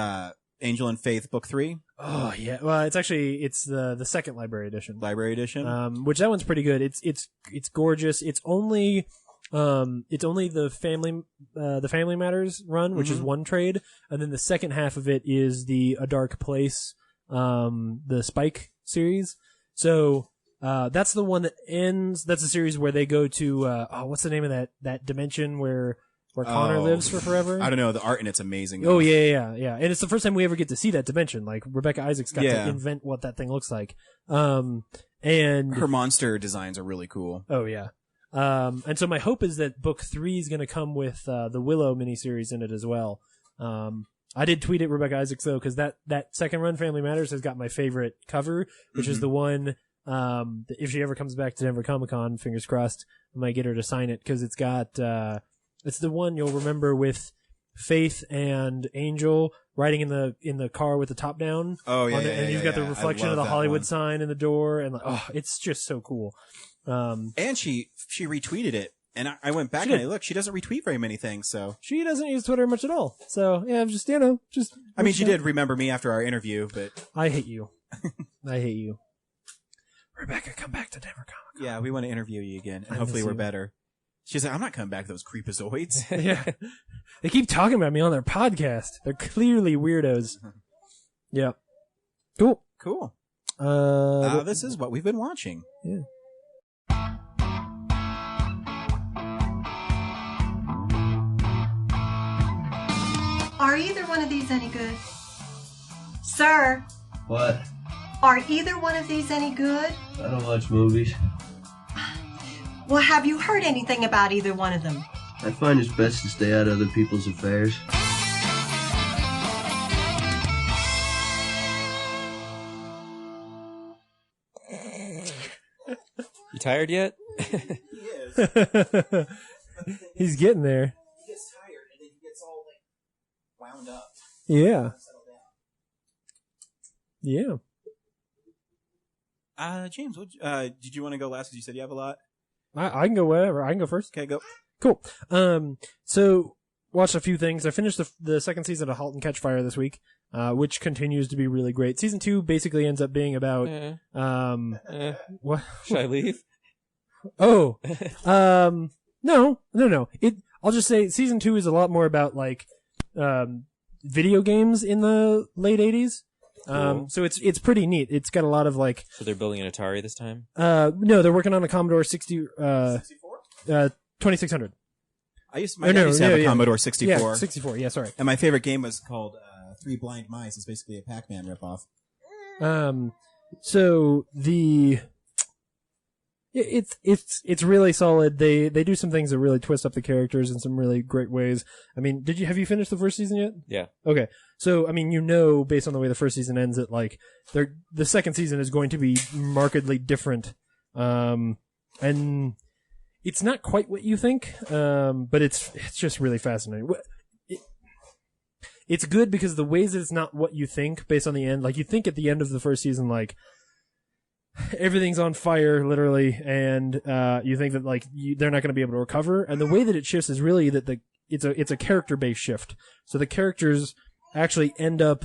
Angel and Faith Book 3?
Oh yeah, well it's the second library edition.
Library edition,
which that one's pretty good. It's gorgeous. It's only the Family Matters run, which is one trade, and then the second half of it is the A Dark Place, the Spike series. So that's the one that ends. That's the series where they go to what's the name of that dimension where Connor lives for forever?
I don't know. The art in it's amazing.
Oh, yeah. And it's the first time we ever get to see that dimension. Like, Rebecca Isaacs got to invent what that thing looks like. And
her monster designs are really cool.
Oh, yeah. And so my hope is that book 3 is going to come with the Willow miniseries in it as well. I did tweet at Rebecca Isaacs, though, because that second run, Family Matters, has got my favorite cover, which is the one, if she ever comes back to Denver Comic Con, fingers crossed, I might get her to sign it, because it's got... it's the one you'll remember with Faith and Angel riding in the car with the top down.
Oh yeah,
and you've got the reflection of the Hollywood sign in the door, and it's just so cool.
And she retweeted it, and I went back and I looked. She doesn't retweet very many things, so
she doesn't use Twitter much at all. So yeah, just
I mean, she did remember me after our interview, but
I hate you. I hate you. Rebecca, come back to Denver Comic Con.
Yeah, we want to interview you again, and hopefully we're better. She's like, I'm not coming back to those creepazoids.
Yeah. They keep talking about me on their podcast. They're clearly weirdos. Yeah.
Cool. This is what we've been watching.
Yeah.
Are either one of these any good? Sir,
What?
are either one of these any good?
I don't watch movies.
Well, have you heard anything about either one of them?
I find it's best to stay out of other people's affairs.
You tired yet?
He's getting there.
He gets tired, and then he gets all like wound up.
Yeah. Yeah.
James, did you want to go last? Because you said you have a lot.
I can go wherever. I can go first.
Okay, go.
Cool. So watched a few things. I finished the second season of *Halt and Catch Fire* this week, which continues to be really great. Season 2 basically ends up being about what?
Should I leave?
Oh, no. I'll just say season 2 is a lot more about like video games in the late 80s.
Cool.
So it's pretty neat. It's got a lot of like.
So they're building an Atari this time?
No, they're working on a Commodore 2600.
I used to have a Commodore 64.
Yeah, 64. Yeah, sorry.
And my favorite game was called Three Blind Mice. It's basically a Pac-Man ripoff.
So it's really solid. They do some things that really twist up the characters in some really great ways. I mean, have you finished the first season yet?
Yeah.
Okay. So, I mean, based on the way the first season ends, that like the second season is going to be markedly different. And it's not quite what you think, but it's just really fascinating. It's good because the ways that it's not what you think based on the end, like you think at the end of the first season, like everything's on fire, literally, and you think that like they're not going to be able to recover. And the way that it shifts is really that it's a character-based shift. So the characters actually end up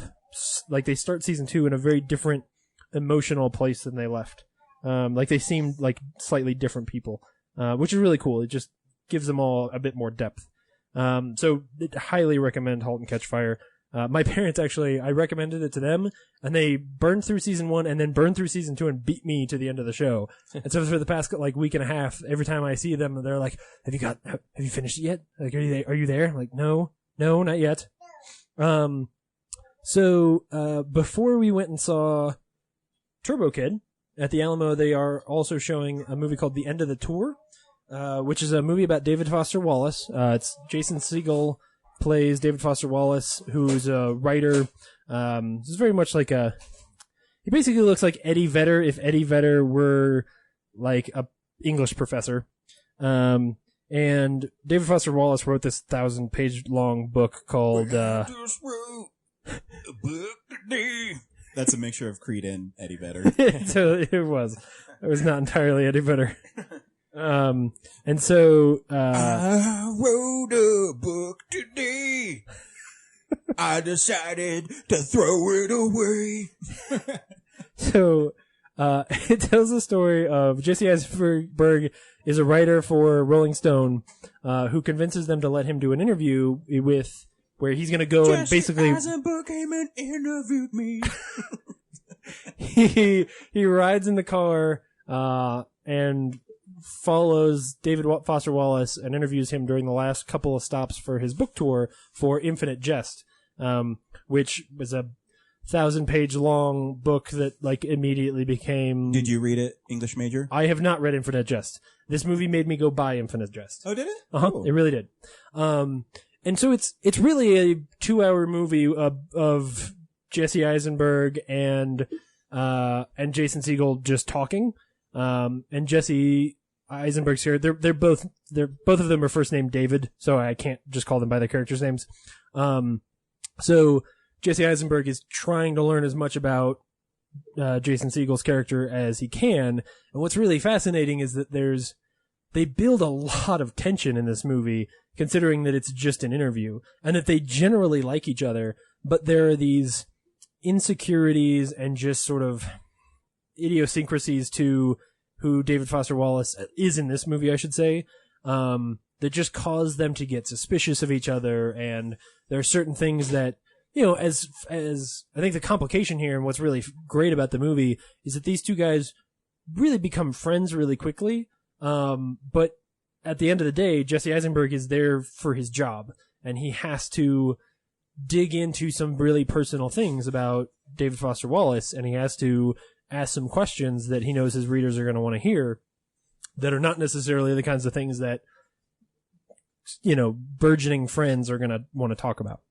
like they start season 2 in a very different emotional place than they left. Like they seem like slightly different people, which is really cool. It just gives them all a bit more depth. So I highly recommend *Halt and Catch Fire*. My parents actually, I recommended it to them, and they burned through season 1 and then burned through season 2 and beat me to the end of the show. And so for the past like week and a half, every time I see them, they're like, "Have you finished it yet? Like, are you there?" I'm like, no, not yet. So before we went and saw Turbo Kid at the Alamo, they are also showing a movie called *The End of the Tour*, which is a movie about David Foster Wallace. It's Jason Segel plays David Foster Wallace, who's a writer. This is very much like he basically looks like Eddie Vedder if Eddie Vedder were like a English professor. And David Foster Wallace wrote this 1,000-page long book called,
That's a mixture of Creed and Eddie Vedder.
So it was not entirely Eddie Vedder. And so,
I wrote a book today. I decided to throw it away.
So, it tells the story of Jesse Eisenberg is a writer for Rolling Stone, who convinces them to let him do an interview where he's going to go and basically.
Jesse Eisenberg came and interviewed me.
he rides in the car, and follows David Foster Wallace and interviews him during the last couple of stops for his book tour for Infinite Jest, which was a 1,000-page long book that like immediately became.
Did you read it, English major?
I have not read Infinite Jest. This movie made me go buy Infinite Jest.
Oh, did it?
Cool. It really did. And so it's really a 2-hour movie of Jesse Eisenberg and Jason Segel just talking. And Jesse Eisenberg's here. They're both of them are first name David, so I can't just call them by their characters' names. So Jesse Eisenberg is trying to learn as much about Jason Segel's character as he can. And what's really fascinating is that they build a lot of tension in this movie, considering that it's just an interview, and that they generally like each other, but there are these insecurities and just sort of idiosyncrasies to who David Foster Wallace is in this movie, I should say, that just cause them to get suspicious of each other. And there are certain things that, as I think the complication here and what's really great about the movie is that these two guys really become friends really quickly. But at the end of the day, Jesse Eisenberg is there for his job, and he has to dig into some really personal things about David Foster Wallace, and he has to ask some questions that he knows his readers are going to want to hear that are not necessarily the kinds of things that, burgeoning friends are going to want to talk about.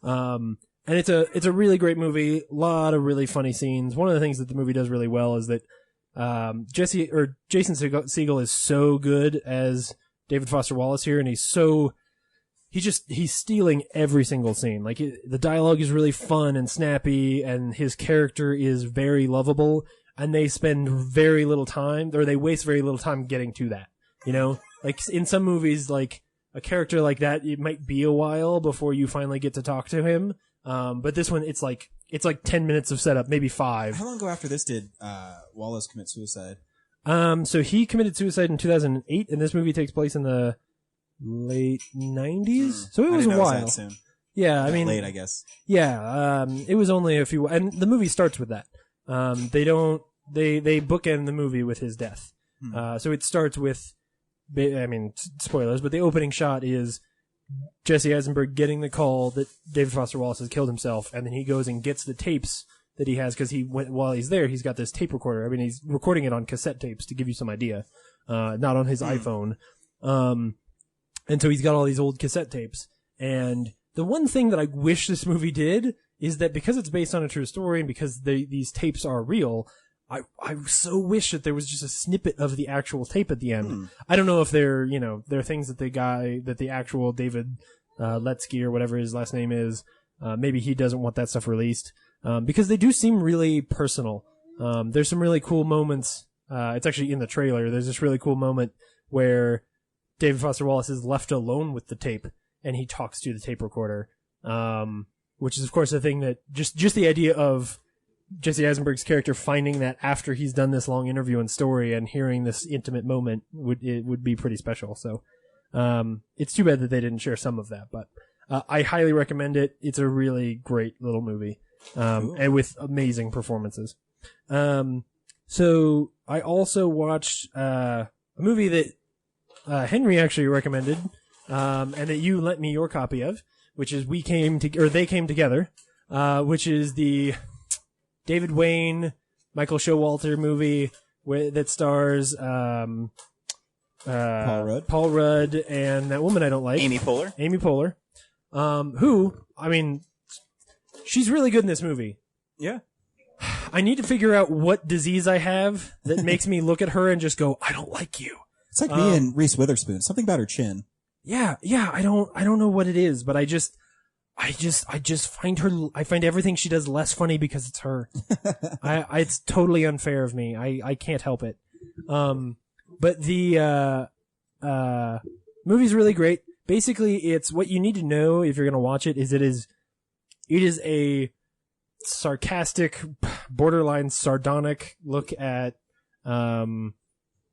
And it's a really great movie. A lot of really funny scenes. One of the things that the movie does really well is that, Jason Segel is so good as David Foster Wallace here, and he's stealing every single scene. Like, the dialogue is really fun and snappy, and his character is very lovable, and they spend very little time, or they waste very little time getting to that. Like, in some movies, like, a character like that, it might be a while before you finally get to talk to him. But this one, it's like 10 minutes of setup, maybe 5.
How long ago after this did Wallace commit suicide?
So he committed suicide in 2008, and this movie takes place in the late 90s. So it was a while.
Soon.
Yeah, I mean,
late, I guess.
Yeah, it was only a few, and the movie starts with that. They bookend the movie with his death. So it starts with, spoilers, but the opening shot is Jesse Eisenberg getting the call that David Foster Wallace has killed himself, and then he goes and gets the tapes that he has, because while he's there, he's got this tape recorder. I mean, he's recording it on cassette tapes, to give you some idea, not on his iPhone. And so he's got all these old cassette tapes. And the one thing that I wish this movie did is that, because it's based on a true story and because these tapes are real, I so wish that there was just a snippet of the actual tape at the end. I don't know if they're things that the actual David Letsky or whatever his last name is, maybe he doesn't want that stuff released, because they do seem really personal. There's some really cool moments. It's actually in the trailer. There's this really cool moment where David Foster Wallace is left alone with the tape and he talks to the tape recorder, which is of course a thing that just the idea of Jesse Eisenberg's character finding that after he's done this long interview and story and hearing this intimate moment would be pretty special. So, it's too bad that they didn't share some of that, but, I highly recommend it. It's a really great little movie, cool. And with amazing performances. So I also watched, a movie that, Henry actually recommended, and that you lent me your copy of, which is They Came Together, which is the David Wayne, Michael Showalter movie that stars Paul Rudd, and that woman I don't like, Amy Poehler, who, I mean, she's really good in this movie.
Yeah.
I need to figure out what disease I have that makes me look at her and just go, I don't like you.
It's like me and Reese Witherspoon. Something about her chin.
Yeah. I don't know what it is, but I just find I find everything she does less funny because it's her. It's totally unfair of me. I can't help it. But the, movie's really great. Basically, it's what you need to know if you're going to watch it is it is a sarcastic, borderline sardonic look at,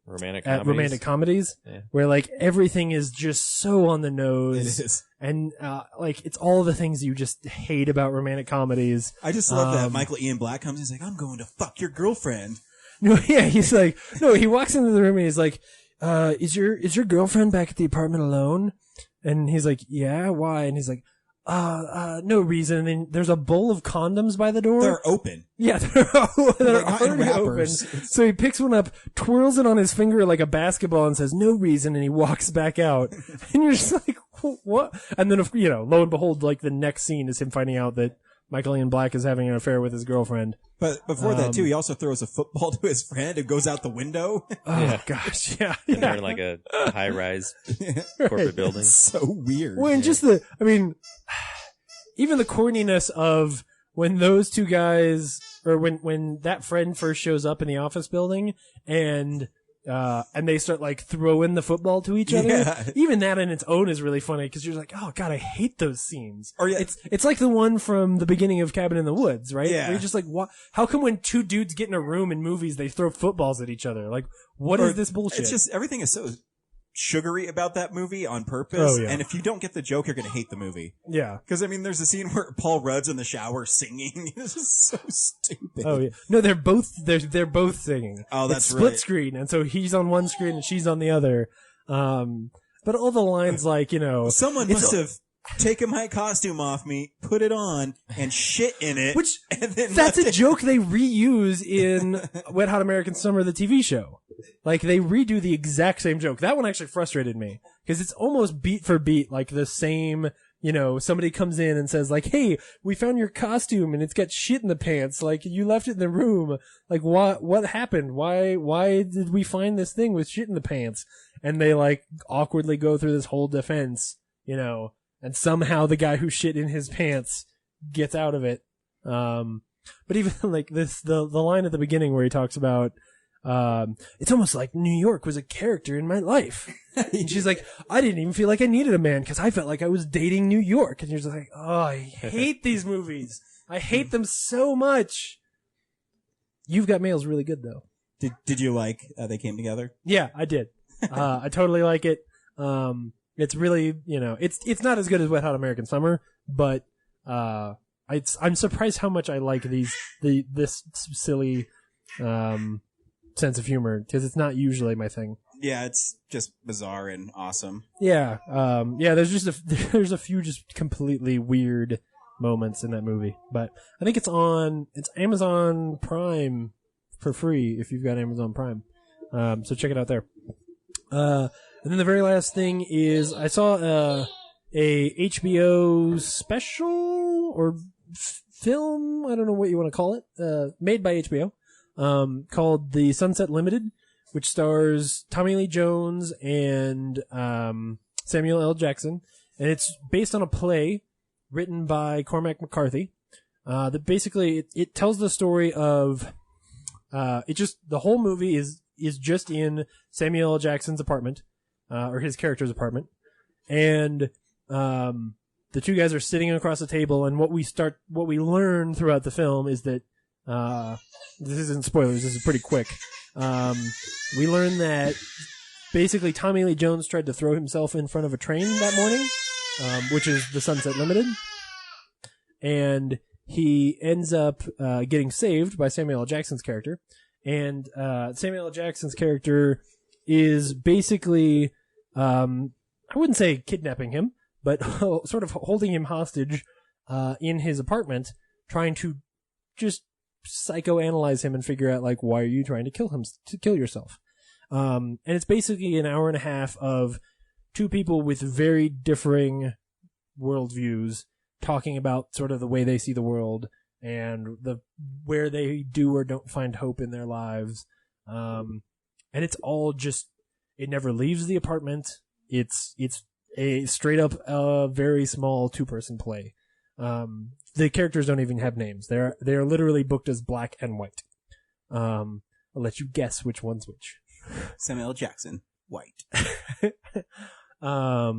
romantic comedies, yeah. Where like everything is just so on the nose.
It is.
And, like, it's all the things you just hate about romantic comedies.
I just love that Michael Ian Black comes in and he's like, I'm going to fuck your girlfriend.
No, yeah, he's like, no, he walks into the room and he's like, is your girlfriend back at the apartment alone? And he's like, yeah, why? And he's like, no reason. And then there's a bowl of condoms by the door.
They're open.
Yeah, they're already open. So he picks one up, twirls it on his finger like a basketball and says, no reason. And he walks back out. And you're just like, what? And then, lo and behold, like the next scene is him finding out that Michael Ian Black is having an affair with his girlfriend.
But before that too, he also throws a football to his friend and goes out the window.
Oh gosh, yeah.
And they're in like a high-rise corporate building.
It's so weird.
Well, and just even the corniness of when those two guys, or when that friend first shows up in the office building and they start like throwing the football to each other. Yeah. Even that in its own is really funny because you're like, oh god, I hate those scenes.
Or yeah.
It's like the one from the beginning of Cabin in the Woods, right?
Yeah.
Where you're just like, what? How come when two dudes get in a room in movies they throw footballs at each other? Like, what is this bullshit?
It's just everything is so sugary about that movie on purpose.
Oh, yeah.
And if you don't get the joke, you're going to hate the movie.
Yeah.
Because, I mean, there's a scene where Paul Rudd's in the shower singing. This is so stupid.
Oh, yeah. No, they're both singing.
Oh, that's
it's split screen. And so he's on one screen and she's on the other. But all the lines like,
someone must have taken my costume off me, put it on, and shit in it.
And then that's a joke they reuse in Wet Hot American Summer, the TV show. Like, they redo the exact same joke. That one actually frustrated me. Because it's almost beat for beat, like the same, somebody comes in and says, like, hey, we found your costume and it's got shit in the pants. Like, you left it in the room. Like, what happened? Why did we find this thing with shit in the pants? And they, like, awkwardly go through this whole defense, and somehow the guy who shit in his pants gets out of it. But even like the line at the beginning where he talks about, it's almost like New York was a character in my life. And she's like, I didn't even feel like I needed a man because I felt like I was dating New York. And you're just like, oh, I hate these movies. I hate them so much. You've Got Mail's really good though.
Did you like They Came Together?
Yeah, I did. I totally like it. It's really, it's not as good as Wet Hot American Summer, but I'm surprised how much I like this silly sense of humor because it's not usually my thing.
Yeah, it's just bizarre and awesome.
Yeah, there's a few just completely weird moments in that movie, but I think it's Amazon Prime for free if you've got Amazon Prime. So check it out there. And then the very last thing is I saw a HBO special or film, I don't know what you want to call it, made by HBO, called The Sunset Limited, which stars Tommy Lee Jones and Samuel L. Jackson. And it's based on a play written by Cormac McCarthy. That basically it tells the story of the whole movie is just in Samuel L. Jackson's apartment, or his character's apartment, and the two guys are sitting across the table. And what we learn throughout the film is that this isn't spoilers. This is pretty quick. We learn that basically Tommy Lee Jones tried to throw himself in front of a train that morning, which is the Sunset Limited, and he ends up getting saved by Samuel L. Jackson's character. And Samuel L. Jackson's character is basically, I wouldn't say kidnapping him, but sort of holding him hostage in his apartment, trying to just psychoanalyze him and figure out, like, why are you trying to kill yourself? And it's basically an hour and a half of two people with very differing worldviews talking about sort of the way they see the world and where they do or don't find hope in their lives. And it's all just, it never leaves the apartment. It's a straight up, very small 2-person play. The characters don't even have names. They're literally booked as black and white. I'll let you guess which one's which.
Samuel L. Jackson, white.
I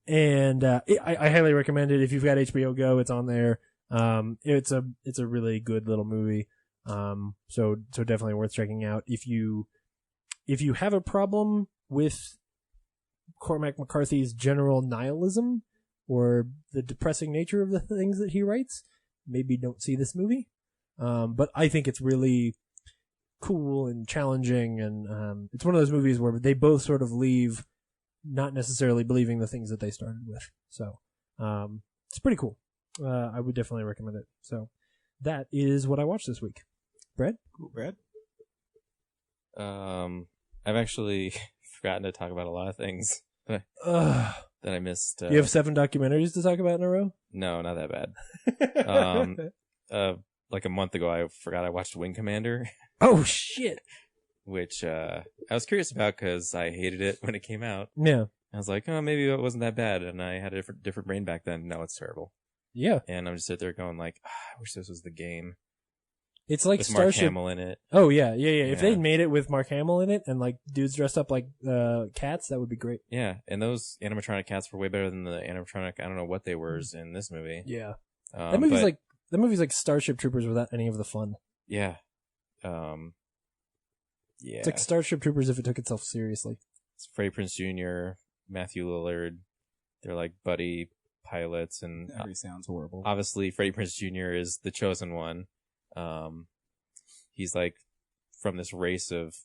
highly recommend it. If you've got HBO Go, it's on there. It's a really good little movie. So definitely worth checking out. If you have a problem with Cormac McCarthy's general nihilism or the depressing nature of the things that he writes, maybe don't see this movie. But I think it's really cool and challenging, and it's one of those movies where they both sort of leave not necessarily believing the things that they started with. So it's pretty cool. I would definitely recommend it. So that is what I watched this week. Brad?
Cool, Brad.
I've actually forgotten to talk about a lot of things that I missed.
You have 7 documentaries to talk about in a row?
No, not that bad. Like a month ago, I forgot I watched Wing Commander.
Oh, shit.
Which I was curious about because I hated it when it came out.
Yeah.
I was like, oh, maybe it wasn't that bad, and I had a different brain back then. No, it's terrible.
Yeah.
And I'm just sitting there going like, I wish this was the game.
It's like
with
Starship.
Mark Hamill in it.
Oh, yeah. If they'd made it with Mark Hamill in it and like dudes dressed up like cats, that would be great.
Yeah, and those animatronic cats were way better than the animatronic, I don't know what they were in this movie.
Yeah. That movie's like Starship Troopers without any of the fun.
Yeah.
Yeah. It's like Starship Troopers if it took itself seriously.
It's Freddie Prinze Jr., Matthew Lillard. They're like buddy pilots, and
that sounds horrible.
Obviously, Freddie Prinze Jr. is the chosen one. He's like from this race of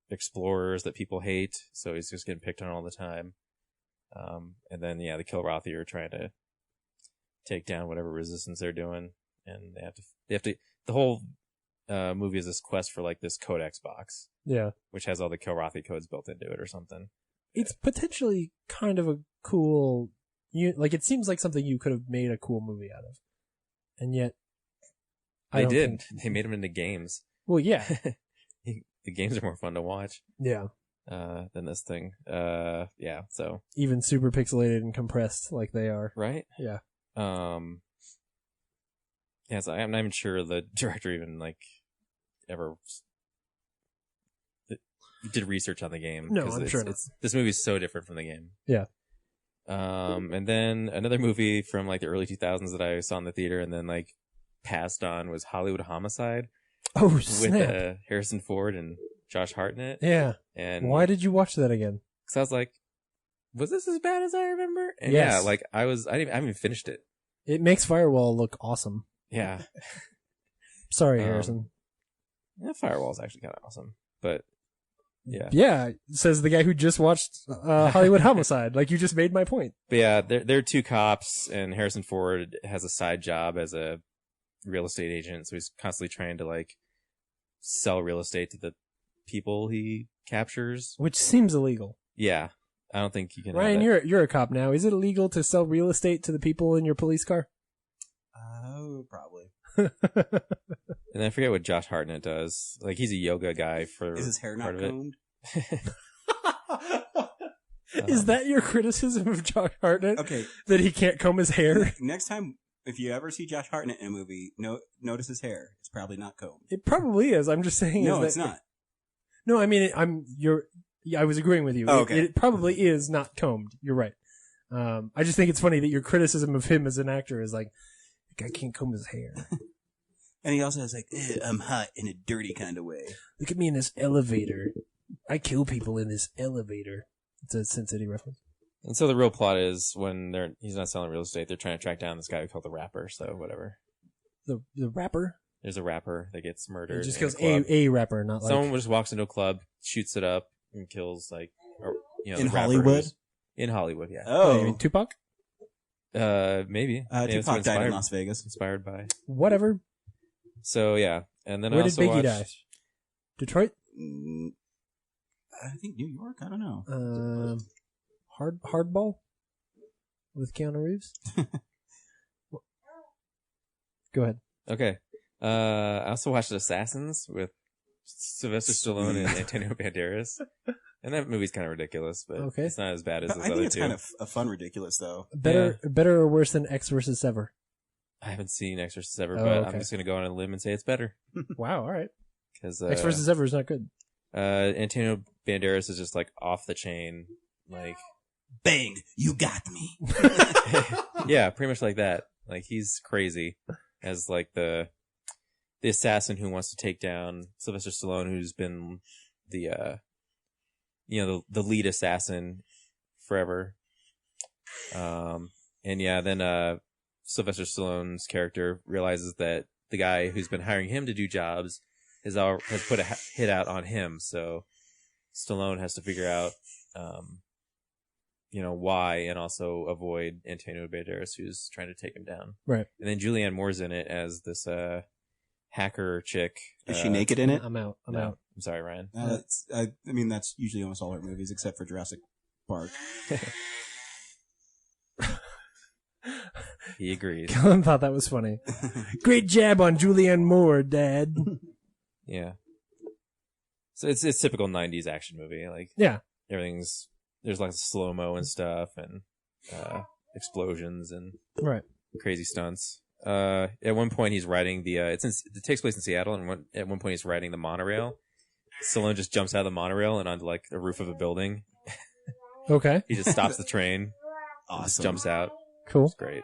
explorers that people hate, so he's just getting picked on all the time. And then the Kilrathi are trying to take down whatever resistance they're doing, and they have to. The whole movie is this quest for like this codex box.
Yeah.
Which has all the Kilrathi codes built into it or something.
It's potentially kind of a cool, it seems like something you could have made a cool movie out of. And yet,
they made them into games.
Well, yeah.
The games are more fun to watch.
Yeah.
Than this thing. Yeah, so.
Even super pixelated and compressed like they are.
Right?
Yeah.
Yeah, so I'm not even sure the director even ever did research on the game.
No, I'm sure not.
This movie's so different from the game.
Yeah.
And then another movie from the early 2000s that I saw in the theater and then passed on was Hollywood Homicide.
Oh, snap.
With Harrison Ford and Josh Hartnett.
Yeah.
And
why did you watch that again?
Because I was like, was this as bad as I remember? And
yes.
Yeah, I haven't even finished it.
It makes Firewall look awesome.
Yeah.
Sorry, Harrison.
Yeah, Firewall's actually kind of awesome, but yeah.
Yeah, says the guy who just watched Hollywood Homicide. You just made my point.
But yeah, they're two cops, and Harrison Ford has a side job as a real estate agent, so he's constantly trying to sell real estate to the people he captures,
which seems illegal.
Yeah, I don't think you can.
Ryan, you're a cop now. Is it illegal to sell real estate to the people in your police car?
Oh, probably.
And I forget what Josh Hartnett does. Like, he's a yoga guy for
Is his hair
part
not
of
combed?
Is that your criticism of Josh Hartnett?
Okay.
That he can't comb his hair?
Next time, if you ever see Josh Hartnett in a movie, notice his hair. It's probably not combed.
It probably is. I'm just saying.
No,
is
it's not.
No, I mean, I was agreeing with you.
Oh, okay.
It probably is not combed. You're right. I just think it's funny that your criticism of him as an actor is like, the guy can't comb his hair.
And he also has like, I'm hot in a dirty kind of way.
Look at me in this elevator. I kill people in this elevator. It's a Sin City reference.
And so the real plot is when he's not selling real estate, they're trying to track down this guy we call the Rapper. So whatever.
The rapper?
There's a rapper that gets murdered.
It just kills a rapper, not like
someone just walks into a club, shoots it up, and kills
in Hollywood.
In Hollywood, yeah.
Oh, you mean Tupac?
Maybe.
Tupac died in Las Vegas.
Inspired by
whatever.
So yeah, and then
where
I also
did Biggie
watched...
die? Detroit?
I think New York. I don't know.
Hardball with Keanu Reeves. Go ahead.
Okay. I also watched Assassins with Sylvester Stallone and Antonio Banderas, and that movie's kind of ridiculous, but it's not as bad as those other two.
I think it's kind of a fun ridiculous though.
Better or worse than X versus Sever?
I haven't seen X versus Sever, but I'm just going to go on a limb and say it's better.
Wow, all right.
Because
X versus Sever is not good.
Antonio Banderas is just like off the chain, like
bang, you got me.
Yeah, pretty much like that. Like he's crazy as like the assassin who wants to take down Sylvester Stallone, who's been the the lead assassin forever. And yeah, then Sylvester Stallone's character realizes that the guy who's been hiring him to do jobs has put a hit out on him. So Stallone has to figure out, why, and also avoid Antonio Banderas, who's trying to take him down.
Right.
And then Julianne Moore's in it as this hacker chick.
Is she naked in it?
I'm out. I'm
no.
out.
I'm sorry, Ryan.
I mean, that's usually almost all her movies, except for Jurassic Park.
He agrees.
Kellen thought that was funny. Great jab on Julianne Moore, Dad.
Yeah. So it's typical 90s action movie. Like,
yeah,
there's like slow-mo and stuff, and explosions and
right,
crazy stunts. At one point he's riding it takes place in Seattle, and at one point he's riding the monorail. Stallone just jumps out of the monorail and onto like the roof of a building.
Okay.
He just stops the train.
Awesome.
Just jumps out.
Cool.
It's great.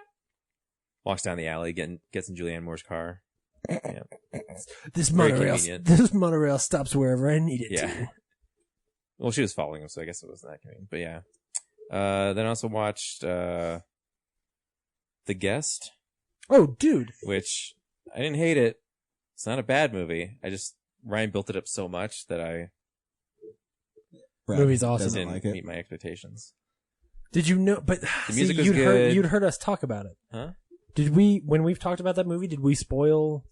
Walks down the alley, gets in Julianne Moore's car. Yeah.
This monorail stops wherever I need it to.
Well, she was following him, so I guess it wasn't that convenient. But yeah. Then I also watched The Guest.
Oh, dude.
Which I didn't hate it. It's not a bad movie. Ryan built it up so much that
movie's awesome.
Didn't meet my expectations.
Did you know? But
the music was good.
You'd heard us talk about it.
Huh?
Did we, when we've talked about that movie, did we spoil?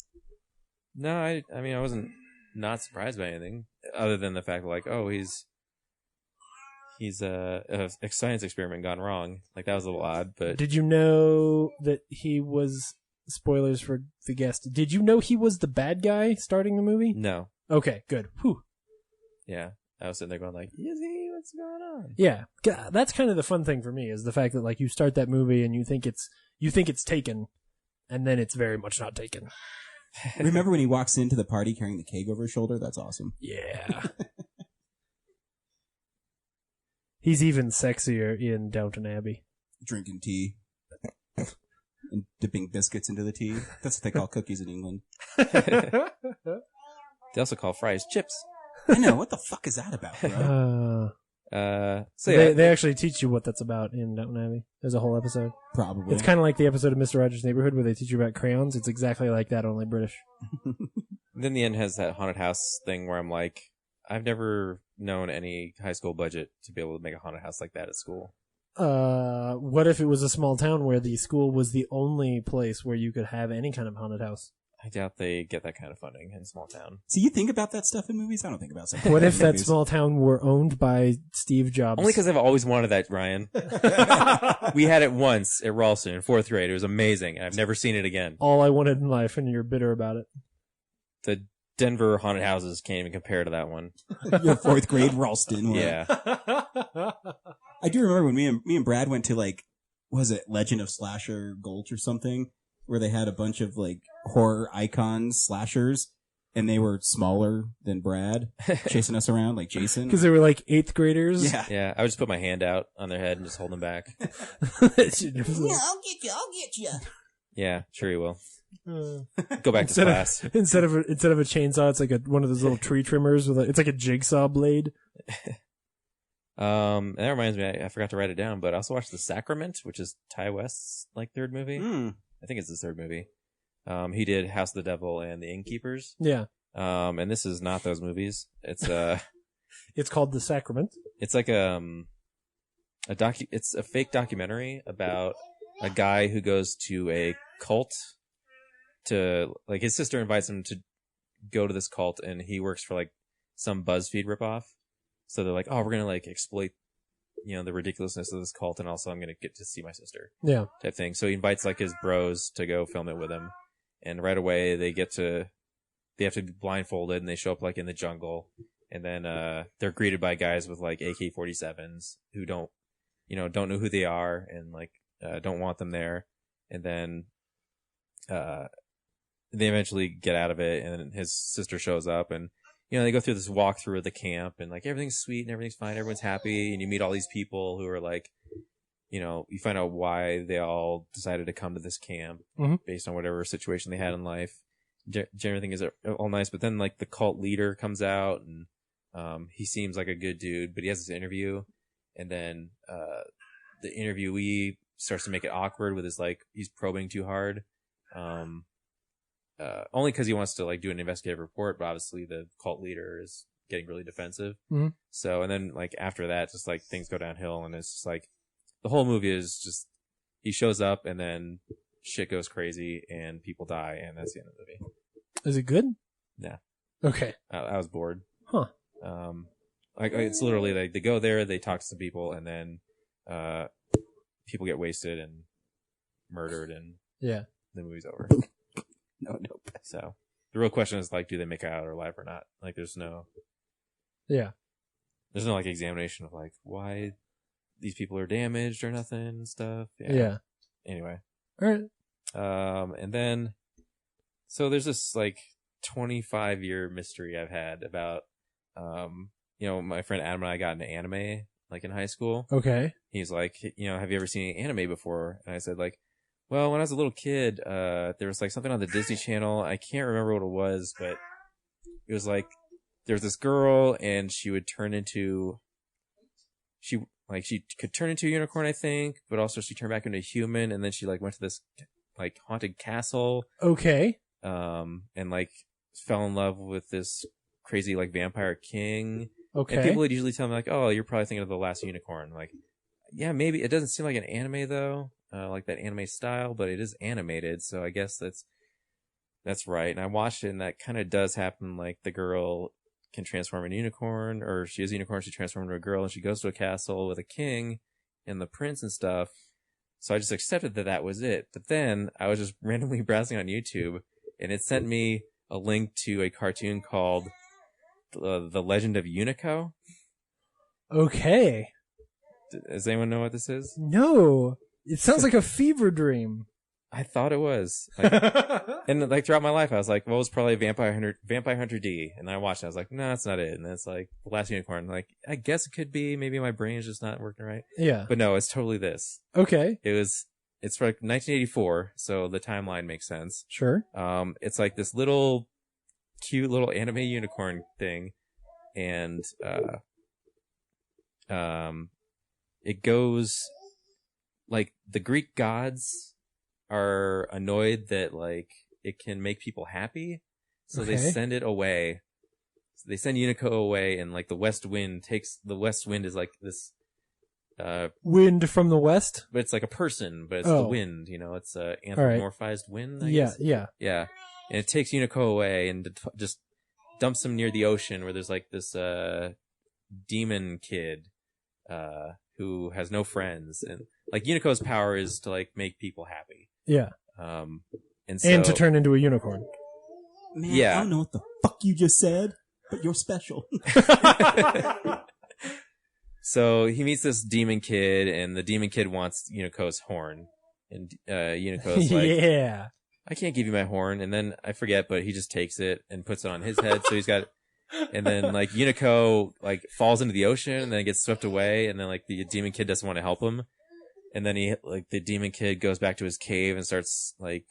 No, I mean, I wasn't not surprised by anything other than the fact that, like, oh, he's a science experiment gone wrong. Like, that was a little odd, but.
Did you know that he was, spoilers for The Guest, did you know he was the bad guy starting the movie?
No.
Okay, good. Whew.
Yeah. I was sitting there going like, is he? What's going on?
Yeah. That's kind of the fun thing for me, is the fact that, like, you start that movie and you think it's taken, and then it's very much not taken.
Remember when he walks into the party carrying the keg over his shoulder? That's awesome.
Yeah. He's even sexier in Downton Abbey.
Drinking tea. And dipping biscuits into the tea. That's what they call cookies in England.
They also call fries chips.
I know. What the fuck is that about, bro?
So yeah.
They actually teach you what that's about in Downton Abbey. There's a whole episode.
Probably.
It's kind of like the episode of Mr. Rogers' Neighborhood where they teach you about crayons. It's exactly like that, only British.
Then the end has that haunted house thing where I'm like, I've never known any high school budget to be able to make a haunted house like that at school.
What if it was a small town where the school was the only place where you could have any kind of haunted house?
I doubt they get that kind of funding in a small town.
So you think about that stuff in movies? I don't think about stuff.
What if that small town were owned by Steve Jobs?
Only because I've always wanted that, Ryan. We had it once at Ralston in 4th grade. It was amazing, and I've never seen it again.
All I wanted in life, and you're bitter about it.
the Denver haunted houses can't even compare to that one.
Your 4th grade Ralston one.
Yeah.
I do remember when me and Brad went to like, was it Legend of Slasher Gulch or something, where they had a bunch of like horror icons, slashers, and they were smaller than Brad, chasing us around like Jason.
Because they were like 8th graders.
Yeah.
Yeah, I would just put my hand out on their head and just hold them back.
Yeah, I'll get you.
Yeah, sure you will. Go back to class.
Instead of a chainsaw, it's like one of those little tree trimmers it's like a jigsaw blade.
And that reminds me, I forgot to write it down, but I also watched The Sacrament, which is Ty West's like 3rd movie. I think it's his 3rd movie. He did House of the Devil and The Innkeepers.
Yeah.
And this is not those movies. It's
it's called The Sacrament.
It's like it's a fake documentary about a guy who goes to a cult to, like, his sister invites him to go to this cult, and he works for like some BuzzFeed ripoff. So they're like, oh, we're gonna like exploit, the ridiculousness of this cult, and also I'm gonna get to see my sister.
Yeah.
Type thing. So he invites like his bros to go film it with him, and right away they have to be blindfolded, and they show up like in the jungle, and then they're greeted by guys with like AK-47s who don't know who they are, and like don't want them there, and then they eventually get out of it, and then his sister shows up, and they go through this walkthrough of the camp, and like everything's sweet and everything's fine, everyone's happy, and you meet all these people who are like, you find out why they all decided to come to this camp based on whatever situation they had in life. Everything is all nice, but then like the cult leader comes out, and he seems like a good dude, but he has this interview, and then the interviewee starts to make it awkward with his like, he's probing too hard. Only because he wants to like do an investigative report, but obviously the cult leader is getting really defensive. So, and then like after that, just like things go downhill, and it's just like the whole movie is just he shows up, and then shit goes crazy, and people die, and that's the end of the movie.
Is it good?
Yeah.
Okay.
I was bored.
Huh.
Like it's literally like they go there, they talk to some people, and then people get wasted and murdered, and
yeah,
the movie's over.
Nope.
So the real question is like, do they make it out alive or not? Like, there's no like examination of like why these people are damaged or nothing and stuff.
Yeah.
Anyway.
All right.
And then so there's this like 25-year mystery I've had about my friend Adam and I got into anime like in high school.
Okay.
He's like, have you ever seen anime before? And I said like, well, when I was a little kid, there was like something on the Disney Channel. I can't remember what it was, but it was like there was this girl, and she could turn into a unicorn, I think, but also she turned back into a human, and then she like went to this like haunted castle.
Okay.
And like fell in love with this crazy like vampire king.
Okay.
And people would usually tell me like, oh, you're probably thinking of The Last Unicorn. Like, yeah, maybe. It doesn't seem like an anime though. Like that anime style, but it is animated, so I guess that's right. And I watched it, and that kind of does happen. Like the girl can transform into a unicorn, or she is a unicorn, she transforms into a girl, and she goes to a castle with a king and the prince and stuff. So I just accepted that was it. But then I was just randomly browsing on YouTube, and it sent me a link to a cartoon called The Legend of Unico.
Okay.
Does anyone know what this is?
No. It sounds like a fever dream.
I thought it was. Like, and like throughout my life, I was like, well, it's probably Vampire Hunter D. And then I watched it. I was like, no, that's not it. And then it's like The Last Unicorn. Like, I guess it could be. Maybe my brain is just not working right.
Yeah.
But no, it's totally this.
Okay.
It's for like 1984, so the timeline makes sense.
Sure.
It's like this little cute little anime unicorn thing, and it goes like the Greek gods are annoyed that like it can make people happy, so they send it away. So they send Unico away, and like the West Wind is like this
wind from the west,
but it's like a person, but it's the wind. It's a anthropomorphized wind. I guess.
Yeah.
And it takes Unico away and just dumps him near the ocean, where there's like this demon kid who has no friends, and like Unico's power is to like make people happy.
Yeah.
And
to turn into a unicorn.
Man,
Yeah.
I don't know what the fuck you just said, but you're special.
So he meets this demon kid, and the demon kid wants Yunoko's horn. And Yunoko's like,
yeah.
I can't give you my horn. And then I forget, but he just takes it and puts it on his head. So he's got, and then like Yuniko like falls into the ocean and then gets swept away. And then like the demon kid doesn't want to help him. And then the demon kid goes back to his cave and starts like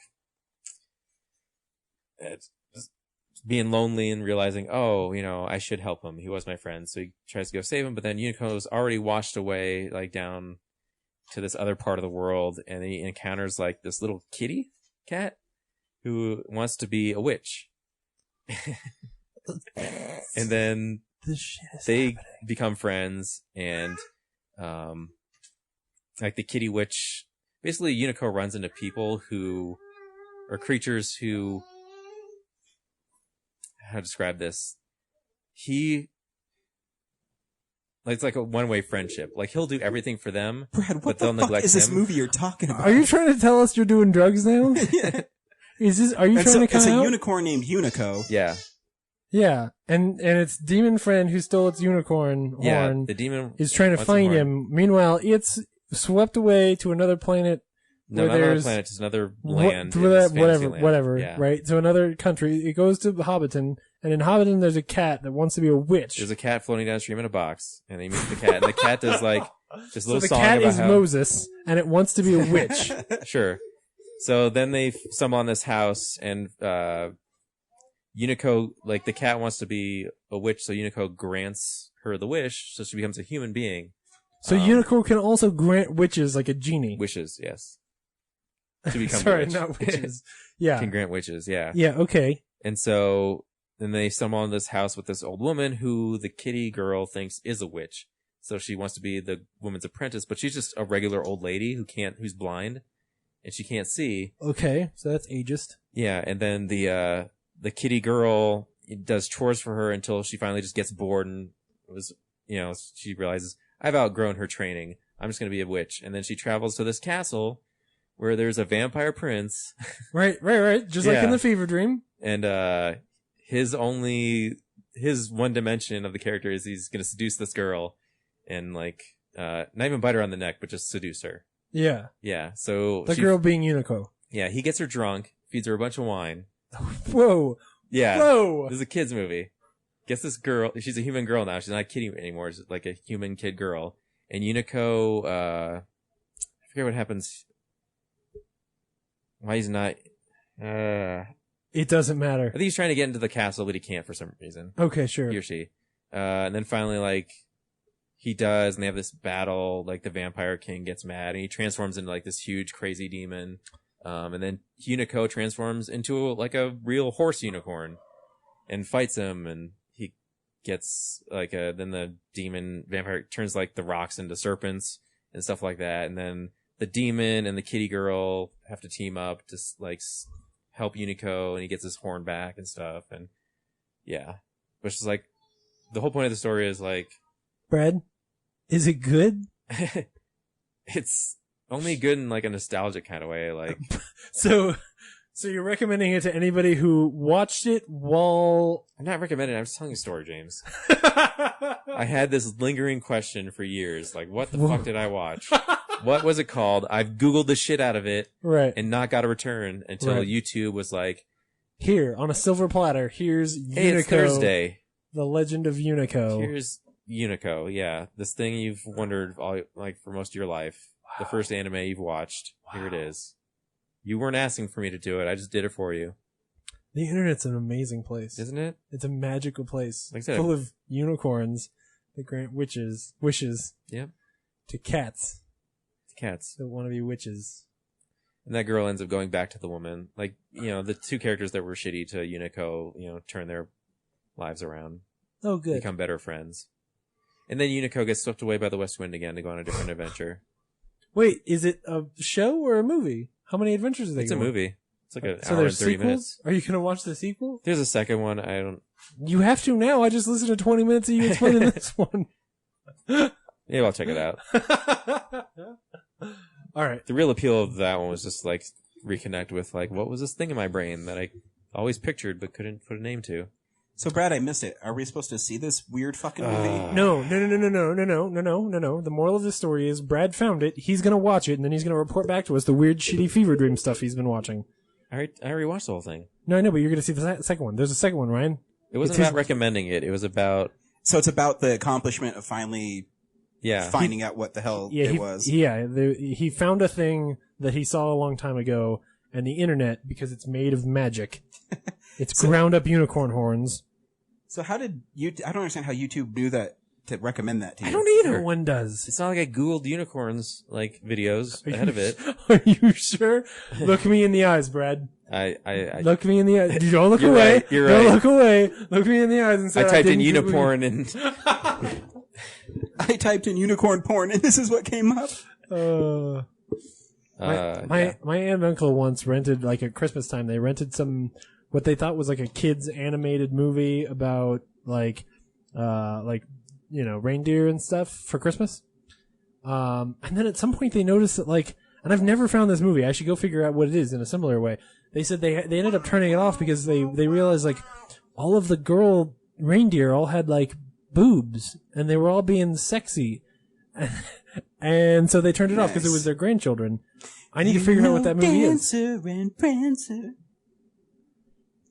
being lonely and realizing, oh, I should help him. He was my friend. So he tries to go save him. But then Yuniko's already washed away, like down to this other part of the world. And he encounters like this little kitty cat who wants to be a witch. And then they become friends, and like the kitty witch, basically Yuniko runs into people who are creatures who, how to describe this? It's like a one-way friendship. Like he'll do everything for them,
Brad,
but
what
they'll
the fuck
neglect
is this
him.
movie you're talking about?
Are you trying to tell us you're doing drugs now? Are you trying to
It's
come
a
out?
unicorn named Unico.
Yeah.
Yeah, and its demon friend who stole its unicorn horn
the demon
is trying to
wants the
find
horn.
him. Meanwhile, it's swept away to another planet.
No,
where
not another
there's
planet, just another land.
Wh-
in this
whatever,
fantasy land.
whatever,
Yeah.
right? So another country. It goes to Hobbiton, and in Hobbiton there's a cat that wants to be a witch.
There's a cat floating downstream in a box, and they meet the cat, and the cat does like just a
So
little
the
song
cat
about
is
how
Moses, and it wants to be a witch.
Sure. So then they stumble on this house, and Yuniko, like the cat wants to be a witch, so Yuniko grants her the wish, so she becomes a human being.
So Unicorn can also grant witches like a genie.
Wishes, yes. To become
Sorry,
a witch.
not witches. Yeah.
Can grant witches, yeah.
Yeah, okay.
And so then they stumble on this house with this old woman who the kitty girl thinks is a witch. So she wants to be the woman's apprentice, but she's just a regular old lady who's blind and she can't see.
Okay, so that's ageist.
Yeah, and then the kitty girl does chores for her until she finally just gets bored and she realizes, I've outgrown her training. I'm just going to be a witch. And then she travels to this castle where there's a vampire prince.
Right. Just like in the Fever Dream.
And his one dimension of the character is he's going to seduce this girl and not even bite her on the neck, but just seduce her.
Yeah.
Yeah. So
The girl being Unico.
Yeah. He gets her drunk, feeds her a bunch of wine.
Whoa.
Yeah.
Whoa.
This is a kid's movie. Gets this girl. She's a human girl now. She's not a kitty anymore. She's like a human kid girl. And Unico, I forget what happens. Why he's not,
It doesn't matter.
I think he's trying to get into the castle, but he can't for some reason.
Okay, sure.
He or she. And then finally, he does, and they have this battle, the vampire king gets mad, and he transforms into, this huge, crazy demon. And then Unico transforms into, a real horse unicorn and fights him, and he gets, then the demon vampire turns, the rocks into serpents and stuff like that. And then the demon and the kitty girl have to team up to, help Unico, and he gets his horn back and stuff. And yeah, which is the whole point of the story is
Brad, is it good?
It's only good in a nostalgic kind of way.
So you're recommending it to anybody who watched it while...
I'm not recommending it. I'm just telling a story, James. I had this lingering question for years. What the fuck did I watch? What was it called? I've Googled the shit out of it.
Right.
And not got a return until YouTube was
here, on a silver platter, here's Unico.
Hey, it's Thursday.
The Legend of Unico.
Here's Unico, yeah. This thing you've wondered for most of your life. Wow. The first anime you've watched. Wow. Here it is. You weren't asking for me to do it. I just did it for you.
The internet's an amazing place.
Isn't it?
It's a magical place.
Like I said,
full of unicorns that grant wishes.
Yep.
To cats.
Cats.
That want to be witches.
And that girl ends up going back to the woman. The two characters that were shitty to Unico, turn their lives around.
Oh, good.
Become better friends. And then Unico gets swept away by the west wind again to go on a different adventure.
Wait, is it a show or a movie? How many adventures are they
It's a movie. It's an
so
hour and
there's
30
sequels?
minutes.
Are you going to watch the sequel?
There's a second one. I don't...
You have to now. I just listened to 20 minutes of you explaining this one.
Maybe I'll check it out.
All right.
The real appeal of that one was just reconnect with what was this thing in my brain that I always pictured but couldn't put a name to.
So, Brad, I missed it. Are we supposed to see this weird fucking movie?
No. The moral of the story is Brad found it. He's gonna watch it, and then he's gonna report back to us the weird, shitty fever dream stuff he's been watching.
I already watched the whole thing.
No, I know, but you're gonna see the second one. There's a second one, Ryan.
It wasn't about recommending it. It was about...
So it's about the accomplishment of finally finding out what the hell it was.
Yeah, he found a thing that he saw a long time ago, and the internet, because it's made of magic, it's ground up unicorn horns.
So how did you? I don't understand how YouTube knew that to recommend that to you.
I don't either. One does.
It's not like I googled unicorns like videos ahead of it.
Are you sure? Look me in the eyes, Brad.
I
look me in the eyes. Don't look
You're
away.
right, you're
Don't
right.
look away. Look me in the eyes and say
I typed in unicorn and
I typed in unicorn porn and this is what came up.
My aunt and uncle once rented, like at Christmas time, they rented what they thought was like a kid's animated movie about reindeer and stuff for Christmas. And then at some point they noticed that and I've never found this movie. I should go figure out what it is in a similar way. They said they ended up turning it off because they realized all of the girl reindeer all had boobs and they were all being sexy. And so they turned it off because it was their grandchildren. I need to figure out what that movie is.
Dancer and Prancer,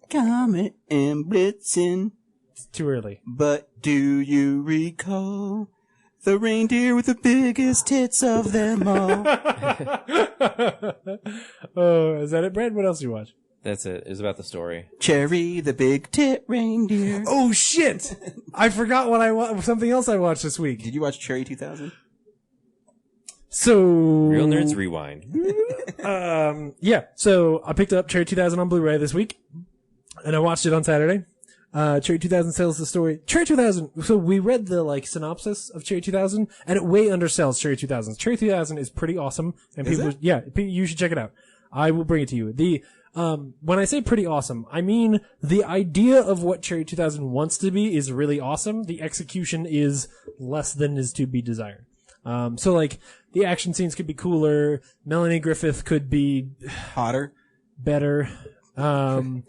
Comet and Blitzen.
It's too early.
But do you recall the reindeer with the biggest tits of them all?
Oh, is that it, Brad? What else do you watch?
that's it. It was about the story.
Cherry the big tit reindeer.
Oh shit! I forgot something else I watched this week.
Did you watch Cherry 2000?
So
Real Nerds Rewind.
Yeah. So I picked up Cherry 2000 on Blu-ray this week, and I watched it on Saturday. Cherry 2000 tells the story. Cherry 2000. So we read the synopsis of Cherry 2000, and it way undersells Cherry 2000. Cherry 2000 is pretty awesome, and you should check it out. I will bring it to you. When I say pretty awesome, I mean the idea of what Cherry 2000 wants to be is really awesome. The execution is less than is to be desired. The action scenes could be cooler. Melanie Griffith could be
hotter,
better. And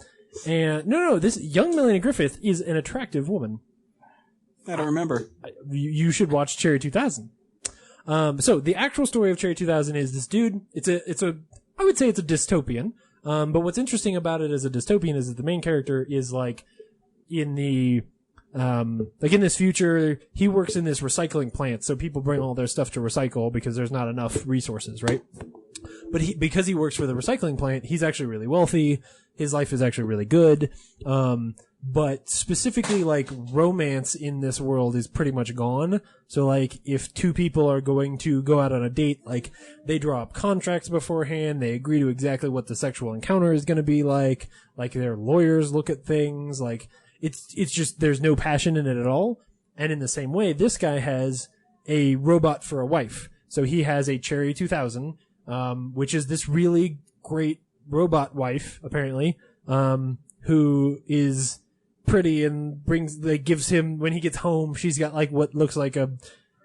this young Melanie Griffith is an attractive woman.
I don't remember.
You should watch Cherry 2000. So the actual story of Cherry 2000 is this dude. I would say it's a dystopian. But what's interesting about it as a dystopian is that the main character is in this future, he works in this recycling plant. So people bring all their stuff to recycle because there's not enough resources, right? But because he works for the recycling plant, he's actually really wealthy. His life is actually really good. But specifically, romance in this world is pretty much gone. So, if two people are going to go out on a date, they draw up contracts beforehand, they agree to exactly what the sexual encounter is going to be like their lawyers look at things, it's just, there's no passion in it at all. And in the same way, this guy has a robot for a wife. So he has a Cherry 2000, which is this really great robot wife, apparently, who is pretty and gives him, when he gets home, she's got what looks like a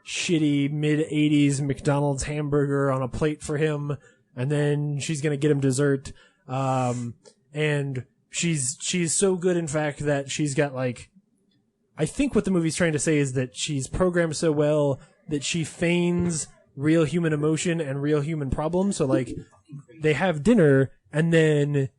shitty mid-80s McDonald's hamburger on a plate for him, and then she's gonna get him dessert, and she's so good, in fact, that she's got I think what the movie's trying to say is that she's programmed so well that she feigns real human emotion and real human problems. So they have dinner, and then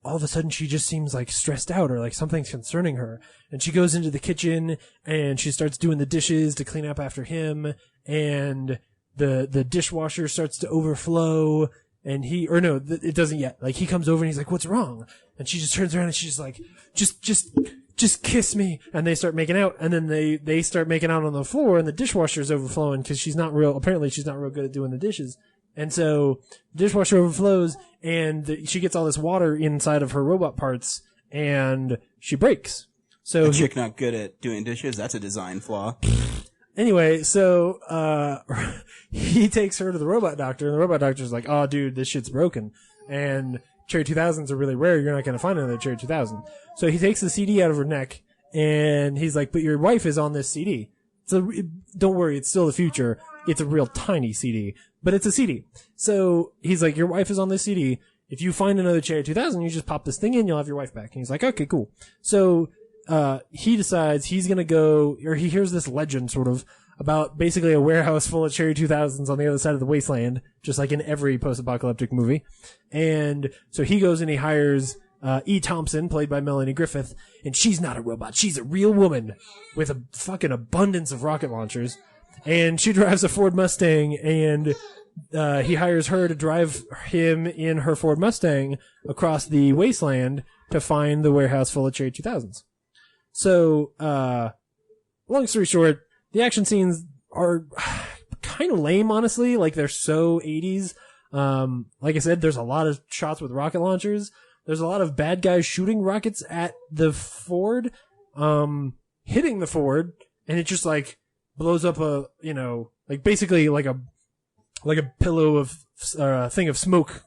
all of a sudden she just seems stressed out or something's concerning her. And she goes into the kitchen and she starts doing the dishes to clean up after him, and the dishwasher starts to overflow, and it doesn't yet. He comes over and he's like, "What's wrong?" And she just turns around and she's like, just kiss me. And they start making out, and then they start making out on the floor, and the dishwasher's overflowing because apparently she's not real good at doing the dishes. And so the dishwasher overflows, and she gets all this water inside of her robot parts, and she breaks. So
a chick not good at doing dishes, that's a design flaw.
Anyway, so he takes her to the robot doctor, and the robot doctor's like, "Oh, dude, this shit's broken." And Cherry 2000s are really rare. You're not going to find another Cherry 2000. So he takes the CD out of her neck, and he's like, "But your wife is on this CD. So don't worry, it's still the future. It's a real tiny CD, but it's a CD." So he's like, "Your wife is on this CD, if you find another Cherry 2000, you just pop this thing in, you'll have your wife back. And he's like, okay, cool. So, he decides he's gonna go, or he hears this legend sort of about basically a warehouse full of Cherry 2000s on the other side of the wasteland, just like in every post-apocalyptic movie. And so he goes and he hires E. Thompson, played by Melanie Griffith, and she's not a robot. She's a real woman with a fucking abundance of rocket launchers. And she drives a Ford Mustang, and he hires her to drive him in her Ford Mustang across the wasteland to find the warehouse full of Cherry 2000s. So, long story short, the action scenes are kind of lame, honestly. Like, they're so 80s. Like I said, there's a lot of shots with rocket launchers. There's a lot of bad guys shooting rockets at the Ford, hitting the Ford, and it just, like, blows up basically like a pillow of, thing of smoke,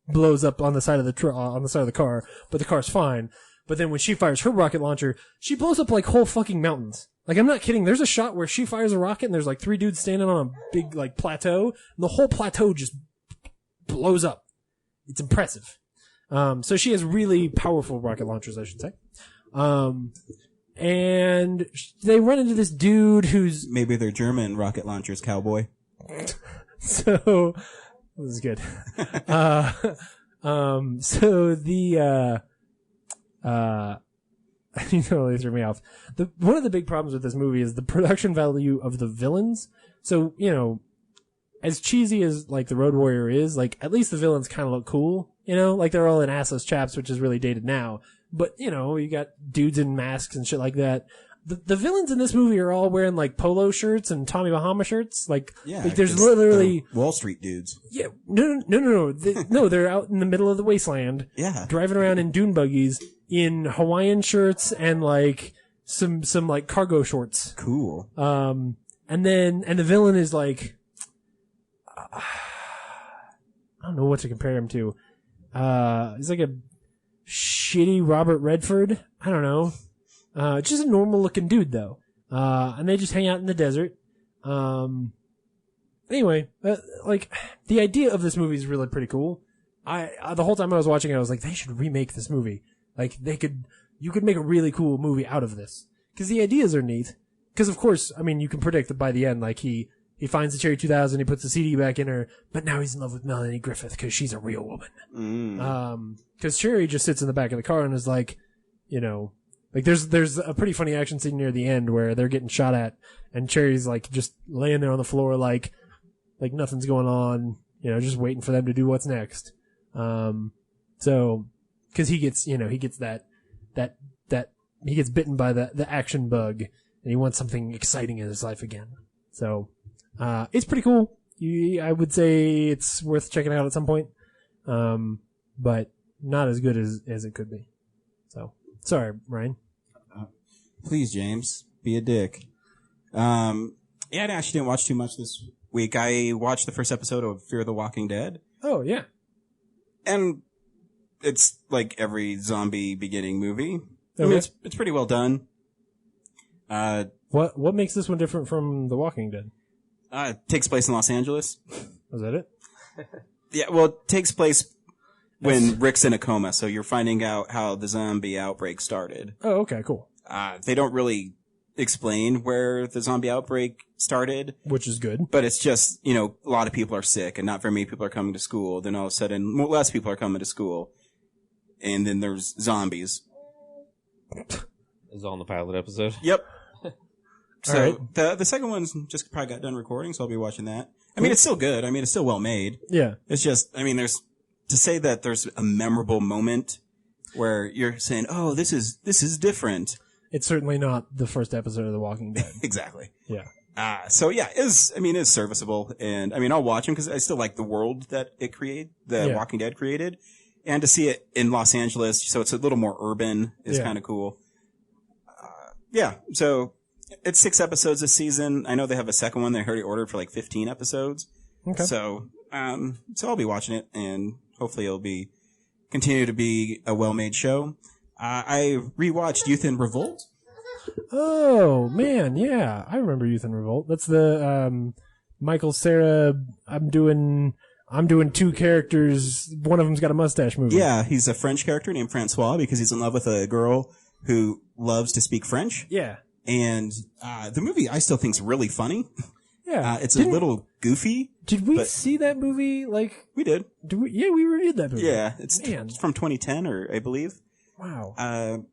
blows up on the side of the car, but the car's fine. But then when she fires her rocket launcher, she blows up, like, whole fucking mountains. Like, I'm not kidding. There's a shot where she fires a rocket and there's like 3 dudes standing on a big, like, plateau, and the whole plateau just blows up. It's impressive. So she has really powerful rocket launchers, I should say. And they run into this dude who's...
Maybe they're German rocket launchers, cowboy.
So, this is good. So the, you totally threw me off. One of the big problems with this movie is the production value of the villains. So, as cheesy as, like, the Road Warrior is, like, at least the villains kind of look cool, like they're all in assless chaps, which is really dated now. But, you got dudes in masks and shit like that. The villains in this movie are all wearing, like, polo shirts and Tommy Bahama shirts. Like there's literally
Wall Street dudes.
Yeah, no. They're out in the middle of the wasteland.
Yeah.
Driving around in dune buggies in Hawaiian shirts and, like, some like cargo shorts.
Cool.
And the villain is like, I don't know what to compare him to. He's like a shitty Robert Redford. I don't know. Just a normal looking dude though. And they just hang out in the desert. Anyway, like, the idea of this movie is really pretty cool. The whole time I was watching it, I was like, they should remake this movie. Like, you could make a really cool movie out of this. Cause the ideas are neat. Cause of course, I mean, you can predict that by the end, like, he finds the Cherry 2000, he puts the CD back in her, but now he's in love with Melanie Griffith cause she's a real woman. Cause Cherry just sits in the back of the car and is like, like, there's a pretty funny action scene near the end where they're getting shot at, and Cherry's, like, just laying there on the floor, like nothing's going on, just waiting for them to do what's next. So, cause he gets, he gets he gets bitten by the action bug, and he wants something exciting in his life again. So, it's pretty cool. I would say it's worth checking out at some point. But not as good as it could be. So, sorry, Ryan.
Please, James, be a dick. I actually didn't watch too much this week. I watched the first episode of Fear the Walking Dead.
Oh, yeah.
And it's like every zombie beginning movie.
Okay.
I mean, it's pretty well done.
What makes this one different from The Walking Dead?
It takes place in Los Angeles.
Was that it?
Yeah, well, it takes place when Rick's in a coma, so you're finding out how the zombie outbreak started.
Oh, okay, cool.
They don't really explain where the zombie outbreak started.
Which is good.
But it's just, a lot of people are sick and not very many people are coming to school. Then all of a sudden, less people are coming to school. And then there's zombies.
Is all in the pilot episode?
Yep. So
right.
the second one's just probably got done recording, so I'll be watching that. I mean, it's still good. I mean, it's still well made.
Yeah.
It's just, I mean, to say that there's a memorable moment where you're saying, oh, this is different.
It's certainly not the first episode of The Walking Dead.
Exactly.
Yeah.
So yeah, it's serviceable, and I mean, I'll watch them because I still like the world that Walking Dead created, and to see it in Los Angeles, so it's a little more urban, is kind of cool. So it's 6 episodes this season. I know they have a second one they already ordered for like 15 episodes.
Okay.
So I'll be watching it, and hopefully it'll continue to be a well-made show. I rewatched Youth in Revolt.
Oh, man, yeah. I remember Youth in Revolt. That's the Michael Cera, I'm doing I'm doing two characters. One of them's got a mustache movie.
Yeah, he's a French character named Francois because he's in love with a girl who loves to speak French.
Yeah.
And the movie I still think is really funny.
Yeah.
It's a little goofy.
Did we see that movie? Like
we did.
Yeah, we reviewed that movie.
Yeah, it's from 2010, or I believe.
Wow.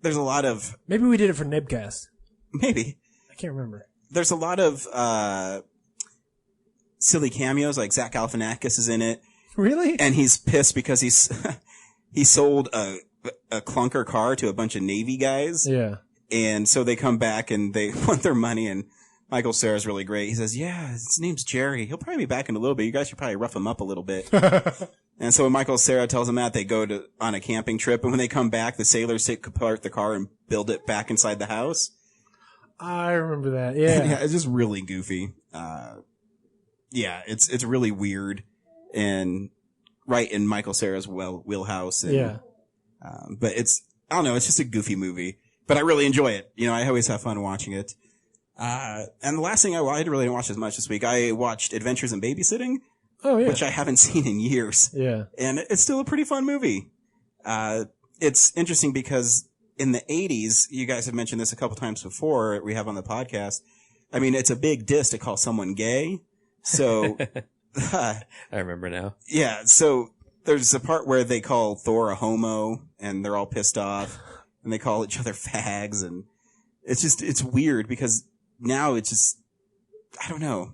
There's a lot of
maybe we did it for Nibcast.
Maybe
I can't remember.
There's a lot of silly cameos, like Zach Galifianakis is in it.
Really?
And he's pissed because he sold a clunker car to a bunch of Navy guys.
Yeah. And
so they come back and they want their money, and Michael Cera's really great. He says, yeah, his name's Jerry. He'll probably be back in a little bit. You guys should probably rough him up a little bit. And so when Michael Cera tells them that, they go on a camping trip, and when they come back, the sailors take apart the car and build it back inside the house.
I remember that. Yeah.
Yeah, it's just really goofy. Yeah, it's really weird and right in Michael Cera's wheelhouse. And,
yeah.
But I don't know, it's just a goofy movie. But I really enjoy it. You know, I always have fun watching it. And the last thing I really didn't watch as much this week. I watched Adventures in Babysitting.
Oh, yeah.
Which I haven't seen in years.
Yeah.
And it's still a pretty fun movie. It's interesting because in the 80s, you guys have mentioned this a couple times before we have on the podcast. I mean, it's a big diss to call someone gay. So.
I remember now.
Yeah. So there's a part where they call Thor a homo and they're all pissed off and they call each other fags. And it's weird because now it's just, I don't know.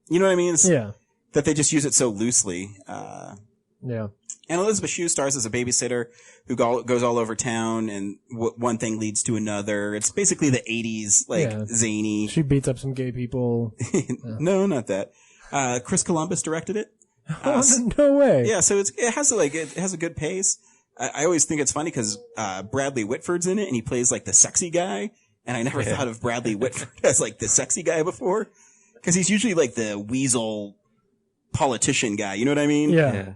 You know what I mean?
Yeah.
That they just use it so loosely.
Yeah.
And Elizabeth Shue stars as a babysitter who goes all over town, and one thing leads to another. It's basically the 80s, zany.
She beats up some gay people.
No, not that. Chris Columbus directed it.
No way.
Yeah, so it has a good pace. I always think it's funny because Bradley Whitford's in it, and he plays like the sexy guy. And I never thought of Bradley Whitford as like the sexy guy before, because he's usually like the weasel politician guy. You know what I mean?
Yeah.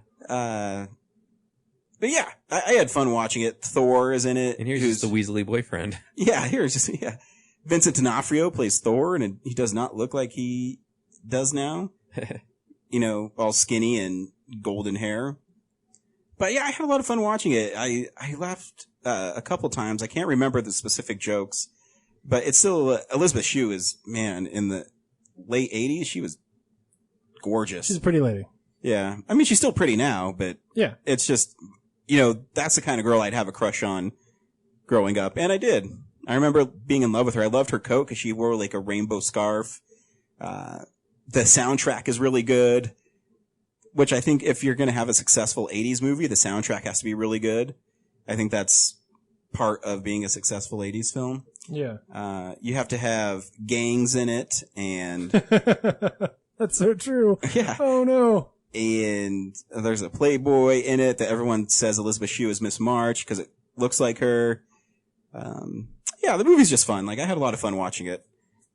But yeah, I had fun watching it. Thor is in it.
And here's just the Weasley boyfriend.
Yeah, Vincent D'Onofrio plays Thor, and he does not look like he does now. You know, all skinny and golden hair. But yeah, I had a lot of fun watching it. I laughed a couple times. I can't remember the specific jokes, but it's still Elizabeth Shue is, man, in the late 80s, she was gorgeous.
She's a pretty lady.
Yeah. I mean, she's still pretty now, but
yeah,
it's just, you know, that's the kind of girl I'd have a crush on growing up. And I did. I remember being in love with her. I loved her coat because she wore like a rainbow scarf. The soundtrack is really good, which I think if you're going to have a successful 80s movie, the soundtrack has to be really good. I think that's part of being a successful 80s film.
Yeah.
You have to have gangs in it, and
that's so true.
Yeah.
Oh no.
And there's a Playboy in it that everyone says Elizabeth Shue is Miss March because it looks like her. Yeah, the movie's just fun. Like, I had a lot of fun watching it.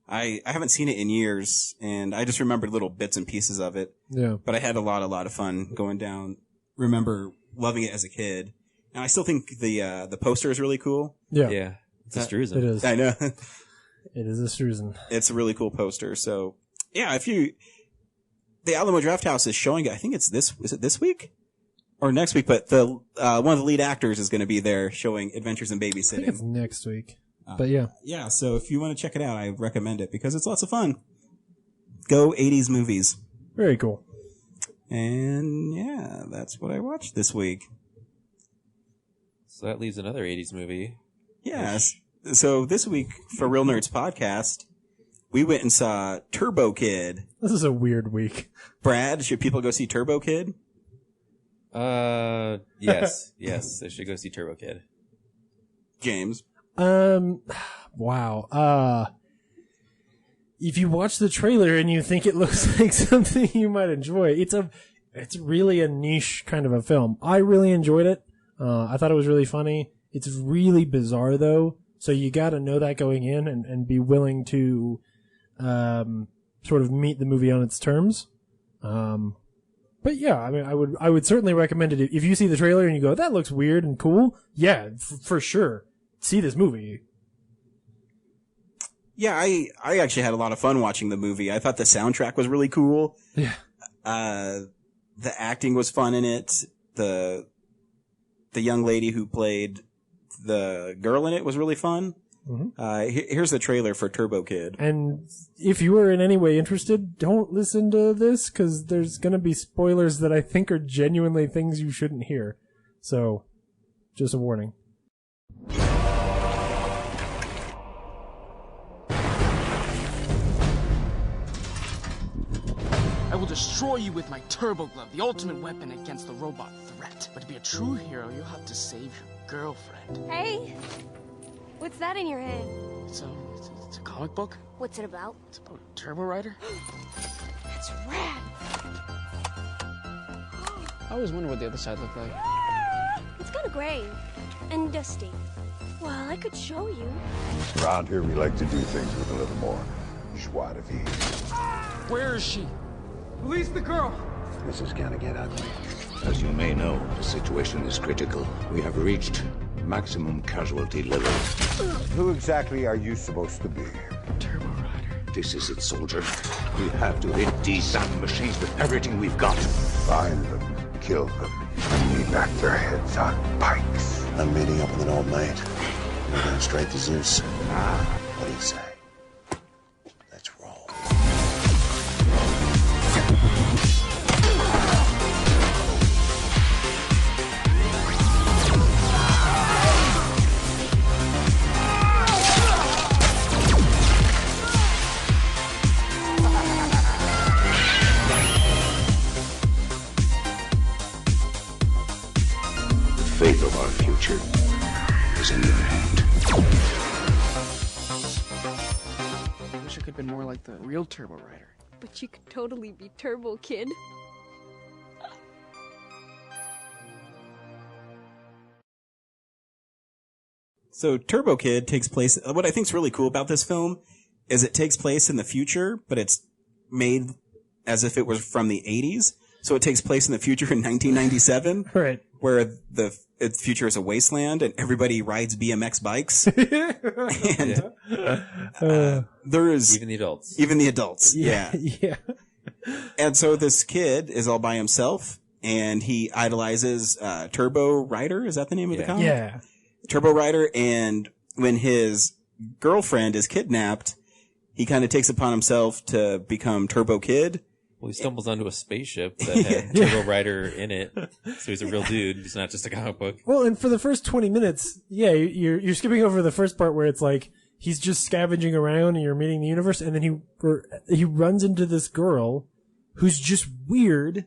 I haven't seen it in years, and I just remembered little bits and pieces of it.
Yeah.
But I had a lot of fun going down. Remember loving it as a kid. And I still think the poster is really cool.
Yeah.
Yeah. It's a Struzen.
It is.
I know.
It is a Struzen.
It's a really cool poster. So, yeah, the Alamo Drafthouse is showing it. I think is it this week? Or next week, but one of the lead actors is going to be there showing Adventures in Babysitting.
I think it's next week. But yeah.
Yeah, so if you want to check it out, I recommend it because it's lots of fun. Go 80s movies.
Very cool.
And yeah, that's what I watched this week.
So that leaves another 80s movie.
Yes. So this week for Real Nerds Podcast, we went and saw Turbo Kid.
This is a weird week.
Brad, should people go see Turbo Kid?
Yes. Yes, they should go see Turbo Kid.
James.
Wow. If you watch the trailer and you think it looks like something you might enjoy, it's really a niche kind of a film. I really enjoyed it. I thought it was really funny. It's really bizarre though, so you gotta know that going in and be willing to, sort of meet the movie on its terms. But yeah, I mean, I would certainly recommend it. If you see the trailer and you go, that looks weird and cool, yeah, for sure. See this movie.
Yeah, I actually had a lot of fun watching the movie. I thought the soundtrack was really cool.
Yeah.
The acting was fun in it. The young lady who played the girl in it was really fun. Here's the trailer for Turbo Kid.
And if you are in any way interested, don't listen to this, because there's going to be spoilers that I think are genuinely things you shouldn't hear. So, just a warning.
I will destroy you with my Turbo Glove, the ultimate weapon against the robot threat. But to be a true hero, you'll have to save your girlfriend.
Hey, what's that in your hand?
It's a comic book.
What's it about?
It's about Turbo Rider.
That's rad.
I always wonder what the other side looked like.
It's kind of gray and dusty. Well, I could show you.
Around here, we like to do things with a little more joie de vivre.
Where is she? Release the girl.
This is gonna get ugly.
As you may know, the situation is critical. We have reached maximum casualty levels.
Who exactly are you supposed to be?
Turbo Rider.
This is it, soldier. We have to hit these damn machines with everything we've got.
Find them, kill them, and leave back their heads on pikes.
I'm meeting up with an old mate. We're going straight to Zeus. What do you say? Let's roll.
The fate of our future is in your hand.
I wish I could have been more like the real Turbo Rider.
But you could totally be Turbo Kid.
So Turbo Kid takes place, what I think is really cool about this film is it takes place in the future, but it's made as if it was from the 80s. So it takes place in the future in 1997.
Right.
Where the future is a wasteland and everybody rides BMX bikes. And there is...
Even the adults.
Even the adults, yeah.
Yeah.
And so this kid is all by himself and he idolizes Turbo Rider. Is that the name of the comic?
Yeah.
Turbo Rider. And when his girlfriend is kidnapped, he kind of takes upon himself to become Turbo Kid.
Well, he stumbles onto a spaceship that had Turbo Rider in it, so he's a real dude. He's not just a comic book.
Well, and for the first 20 minutes, yeah, you're skipping over the first part where it's like he's just scavenging around and you're meeting the universe, and then he runs into this girl who's just weird.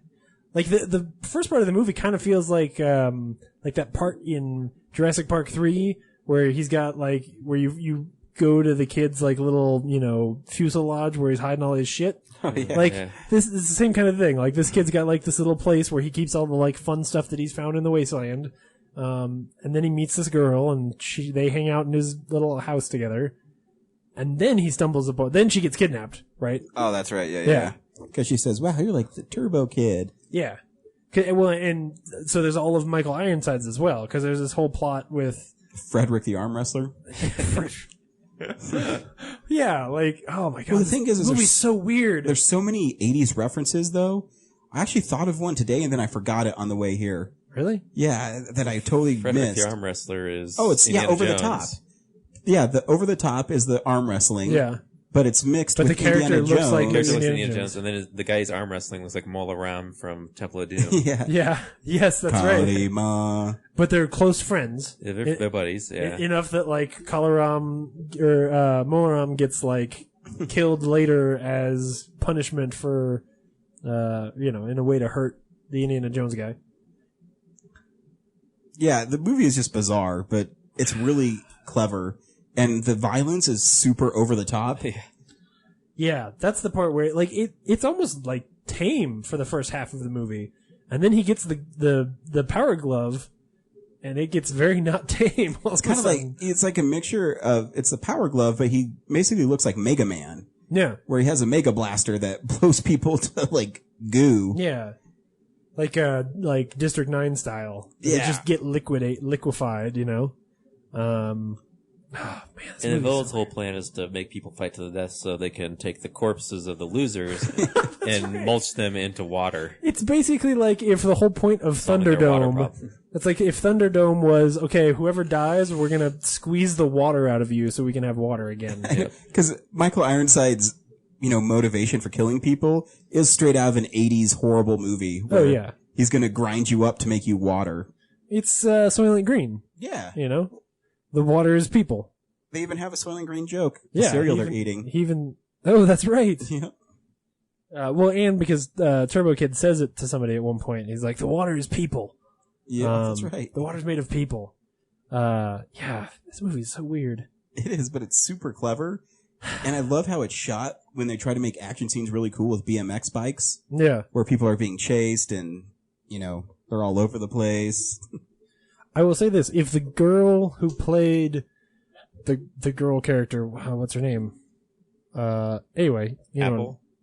Like the first part of the movie kind of feels like that part in Jurassic Park 3 where he's got where you go to the kid's little fuselage where he's hiding all his shit.
Oh, yeah.
This is the same kind of thing. Like this kid's got this little place where he keeps all the fun stuff that he's found in the wasteland. And then he meets this girl and they hang out in his little house together. And then he stumbles upon, then she gets kidnapped, right?
Oh, that's right. Yeah. Because she says, wow, you're like the Turbo Kid.
Yeah. Well, and so there's all of Michael Ironsides as well, because there's this whole plot with
Frederick the arm wrestler.
Yeah, oh my god.
Well, the thing is
this movie's so weird.
There's so many 80s references, though. I actually thought of one today, and then I forgot it on the way here.
Really?
Yeah, that I totally
Frederick
missed.
the arm wrestler is
Indiana over
Jones.
the top. Yeah, the over the top is the arm wrestling.
Yeah.
But it's mixed with
the character
Indiana
looks
Jones.
like
The character looks
Indiana
Indiana
Jones.
Jones, and then the guy's arm wrestling looks like Mola Ram from Temple of Doom.
Yeah.
Yes, that's right.
Kalima.
But they're close friends.
Yeah, they're buddies, yeah.
Enough that Kalaram or Molaram gets killed later as punishment for in a way to hurt the Indiana Jones guy.
Yeah, the movie is just bizarre, but it's really clever. And the violence is super over the top.
Yeah, that's the part where it's almost tame for the first half of the movie. And then he gets the power glove and it gets very not tame.
It's kind of it's like a mixture of, it's the power glove, but he basically looks like Mega Man.
Yeah.
Where he has a mega blaster that blows people to goo.
Yeah. Like District 9 style. They
Yeah.
just get liquefied,
And the villain's whole plan is to make people fight to the death so they can take the corpses of the losers and mulch them into water.
It's basically like if the whole point of
Solving their water
Thunderdome,
problem.
it's like if Thunderdome was, okay, whoever dies, we're going to squeeze the water out of you so we can have water again.
Because Michael Ironside's, motivation for killing people is straight out of an 80s horrible movie.
Oh, yeah.
He's going to grind you up to make you water.
It's Soylent Green.
Yeah.
The water is people.
They even have a Soylent Green joke. The
Yeah.
cereal they're eating.
Oh, that's right.
Yeah.
Well, and because Turbo Kid says it to somebody at one point. He's like, the water is people.
Yeah, that's right.
The water's made of people. Yeah, this movie is so weird.
It is, but it's super clever. And I love how it's shot when they try to make action scenes really cool with BMX bikes.
Yeah.
Where people are being chased and, they're all over the place.
I will say this. If the girl who played the girl character, what's her name? Anyway.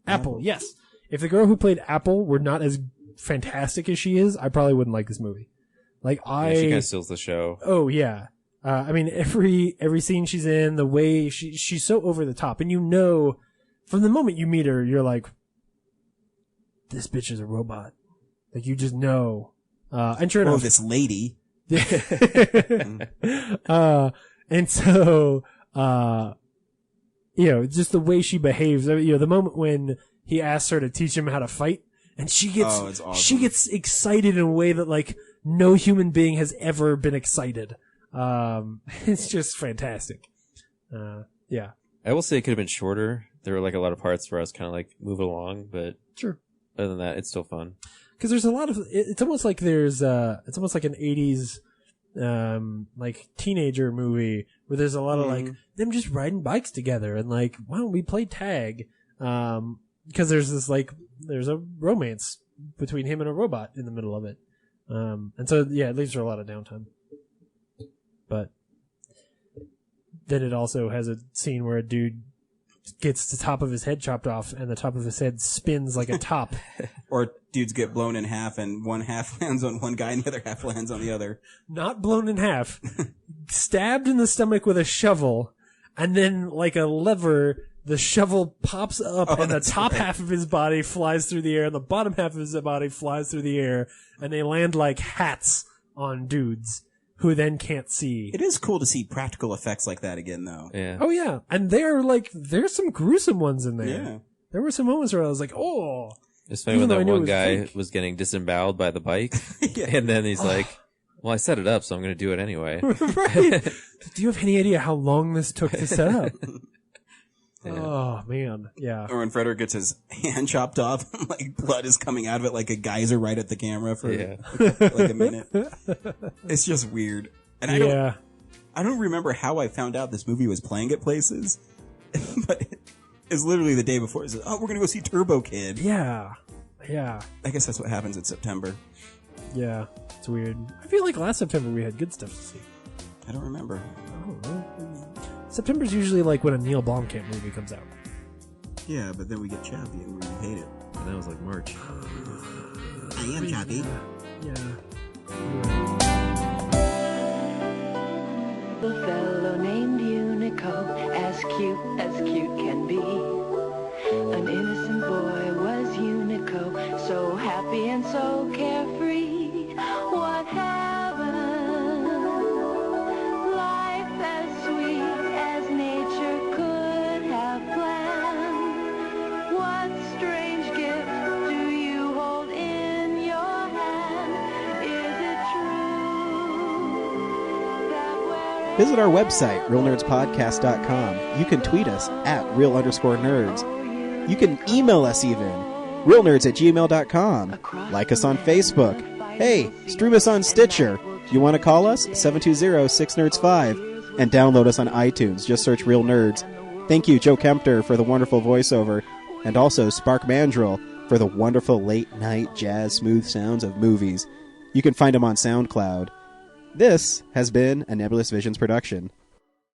Apple, yes. If the girl who played Apple were not as fantastic as she is, I probably wouldn't like this movie. Like,
She kind of steals the show.
Oh, yeah. I mean, every scene she's in, the way she's so over the top. And from the moment you meet her, you're like, this bitch is a robot. Like, you just know. And sure enough.
this lady.
And so, just the way she behaves, the moment when he asks her to teach him how to fight, and she gets excited in a way that like no human being has ever been excited. It's just fantastic. Yeah.
I will say it could have been shorter. There were like a lot of parts where I was kind of like moving along, but
sure.
Other than that, it's still fun.
Because there's a lot of, it's almost like it's almost like an 80s, like teenager movie where there's a lot of like them just riding bikes together and like, why don't we play tag? Because there's a romance between him and a robot in the middle of it. And so, yeah, it leaves her a lot of downtime. But then it also has a scene where a dude gets the top of his head chopped off and the top of his head spins like a top.
Or dudes get blown in half and one half lands on one guy and the other half lands on the other.
Not blown in half. Stabbed in the stomach with a shovel, and then like a lever, the shovel pops up and the top half of his body flies through the air and the bottom half of his body flies through the air, and they land like hats on dudes who then can't see.
It is cool to see practical effects like that again, though.
Yeah.
Oh yeah, and there's some gruesome ones in there.
Yeah.
There were some moments where I was like, oh.
It's funny when that one guy was getting disemboweled by the bike, and then he's like, well, I set it up, so I'm going to do it anyway.
Right. Do you have any idea how long this took to set up? Yeah. Oh, man. Yeah.
Or when Frederick gets his hand chopped off, like blood is coming out of it like a geyser right at the camera for like a minute. It's just weird. And I don't remember how I found out this movie was playing at places, but it's literally the day before. It says, oh, we're going to go see Turbo Kid.
Yeah. Yeah.
I guess that's what happens in September.
Yeah. It's weird. I feel like last September we had good stuff to see.
I don't remember.
I don't know. September's usually like when a Neil Blomkamp movie comes out.
Yeah, but then we get Chappie and we hate it.
And that was like March.
I am Chappie.
Yeah.
A fellow named Unico, as cute can be. An innocent boy was Unico, so happy and so carefree. What heaven, life as sweet as nature could have planned. What strange gift do you hold in your hand? Is it true that
Visit our website, realnerdspodcast.com. You can tweet us at @real_nerds. You can email us even, realnerds@gmail.com. Like us on Facebook. Hey, stream us on Stitcher. You want to call us? 720-6nerds5. And download us on iTunes. Just search Real Nerds. Thank you, Joe Kempter, for the wonderful voiceover. And also Spark Mandrill for the wonderful late-night jazz smooth sounds of movies. You can find them on SoundCloud. This has been a Nebulous Visions production.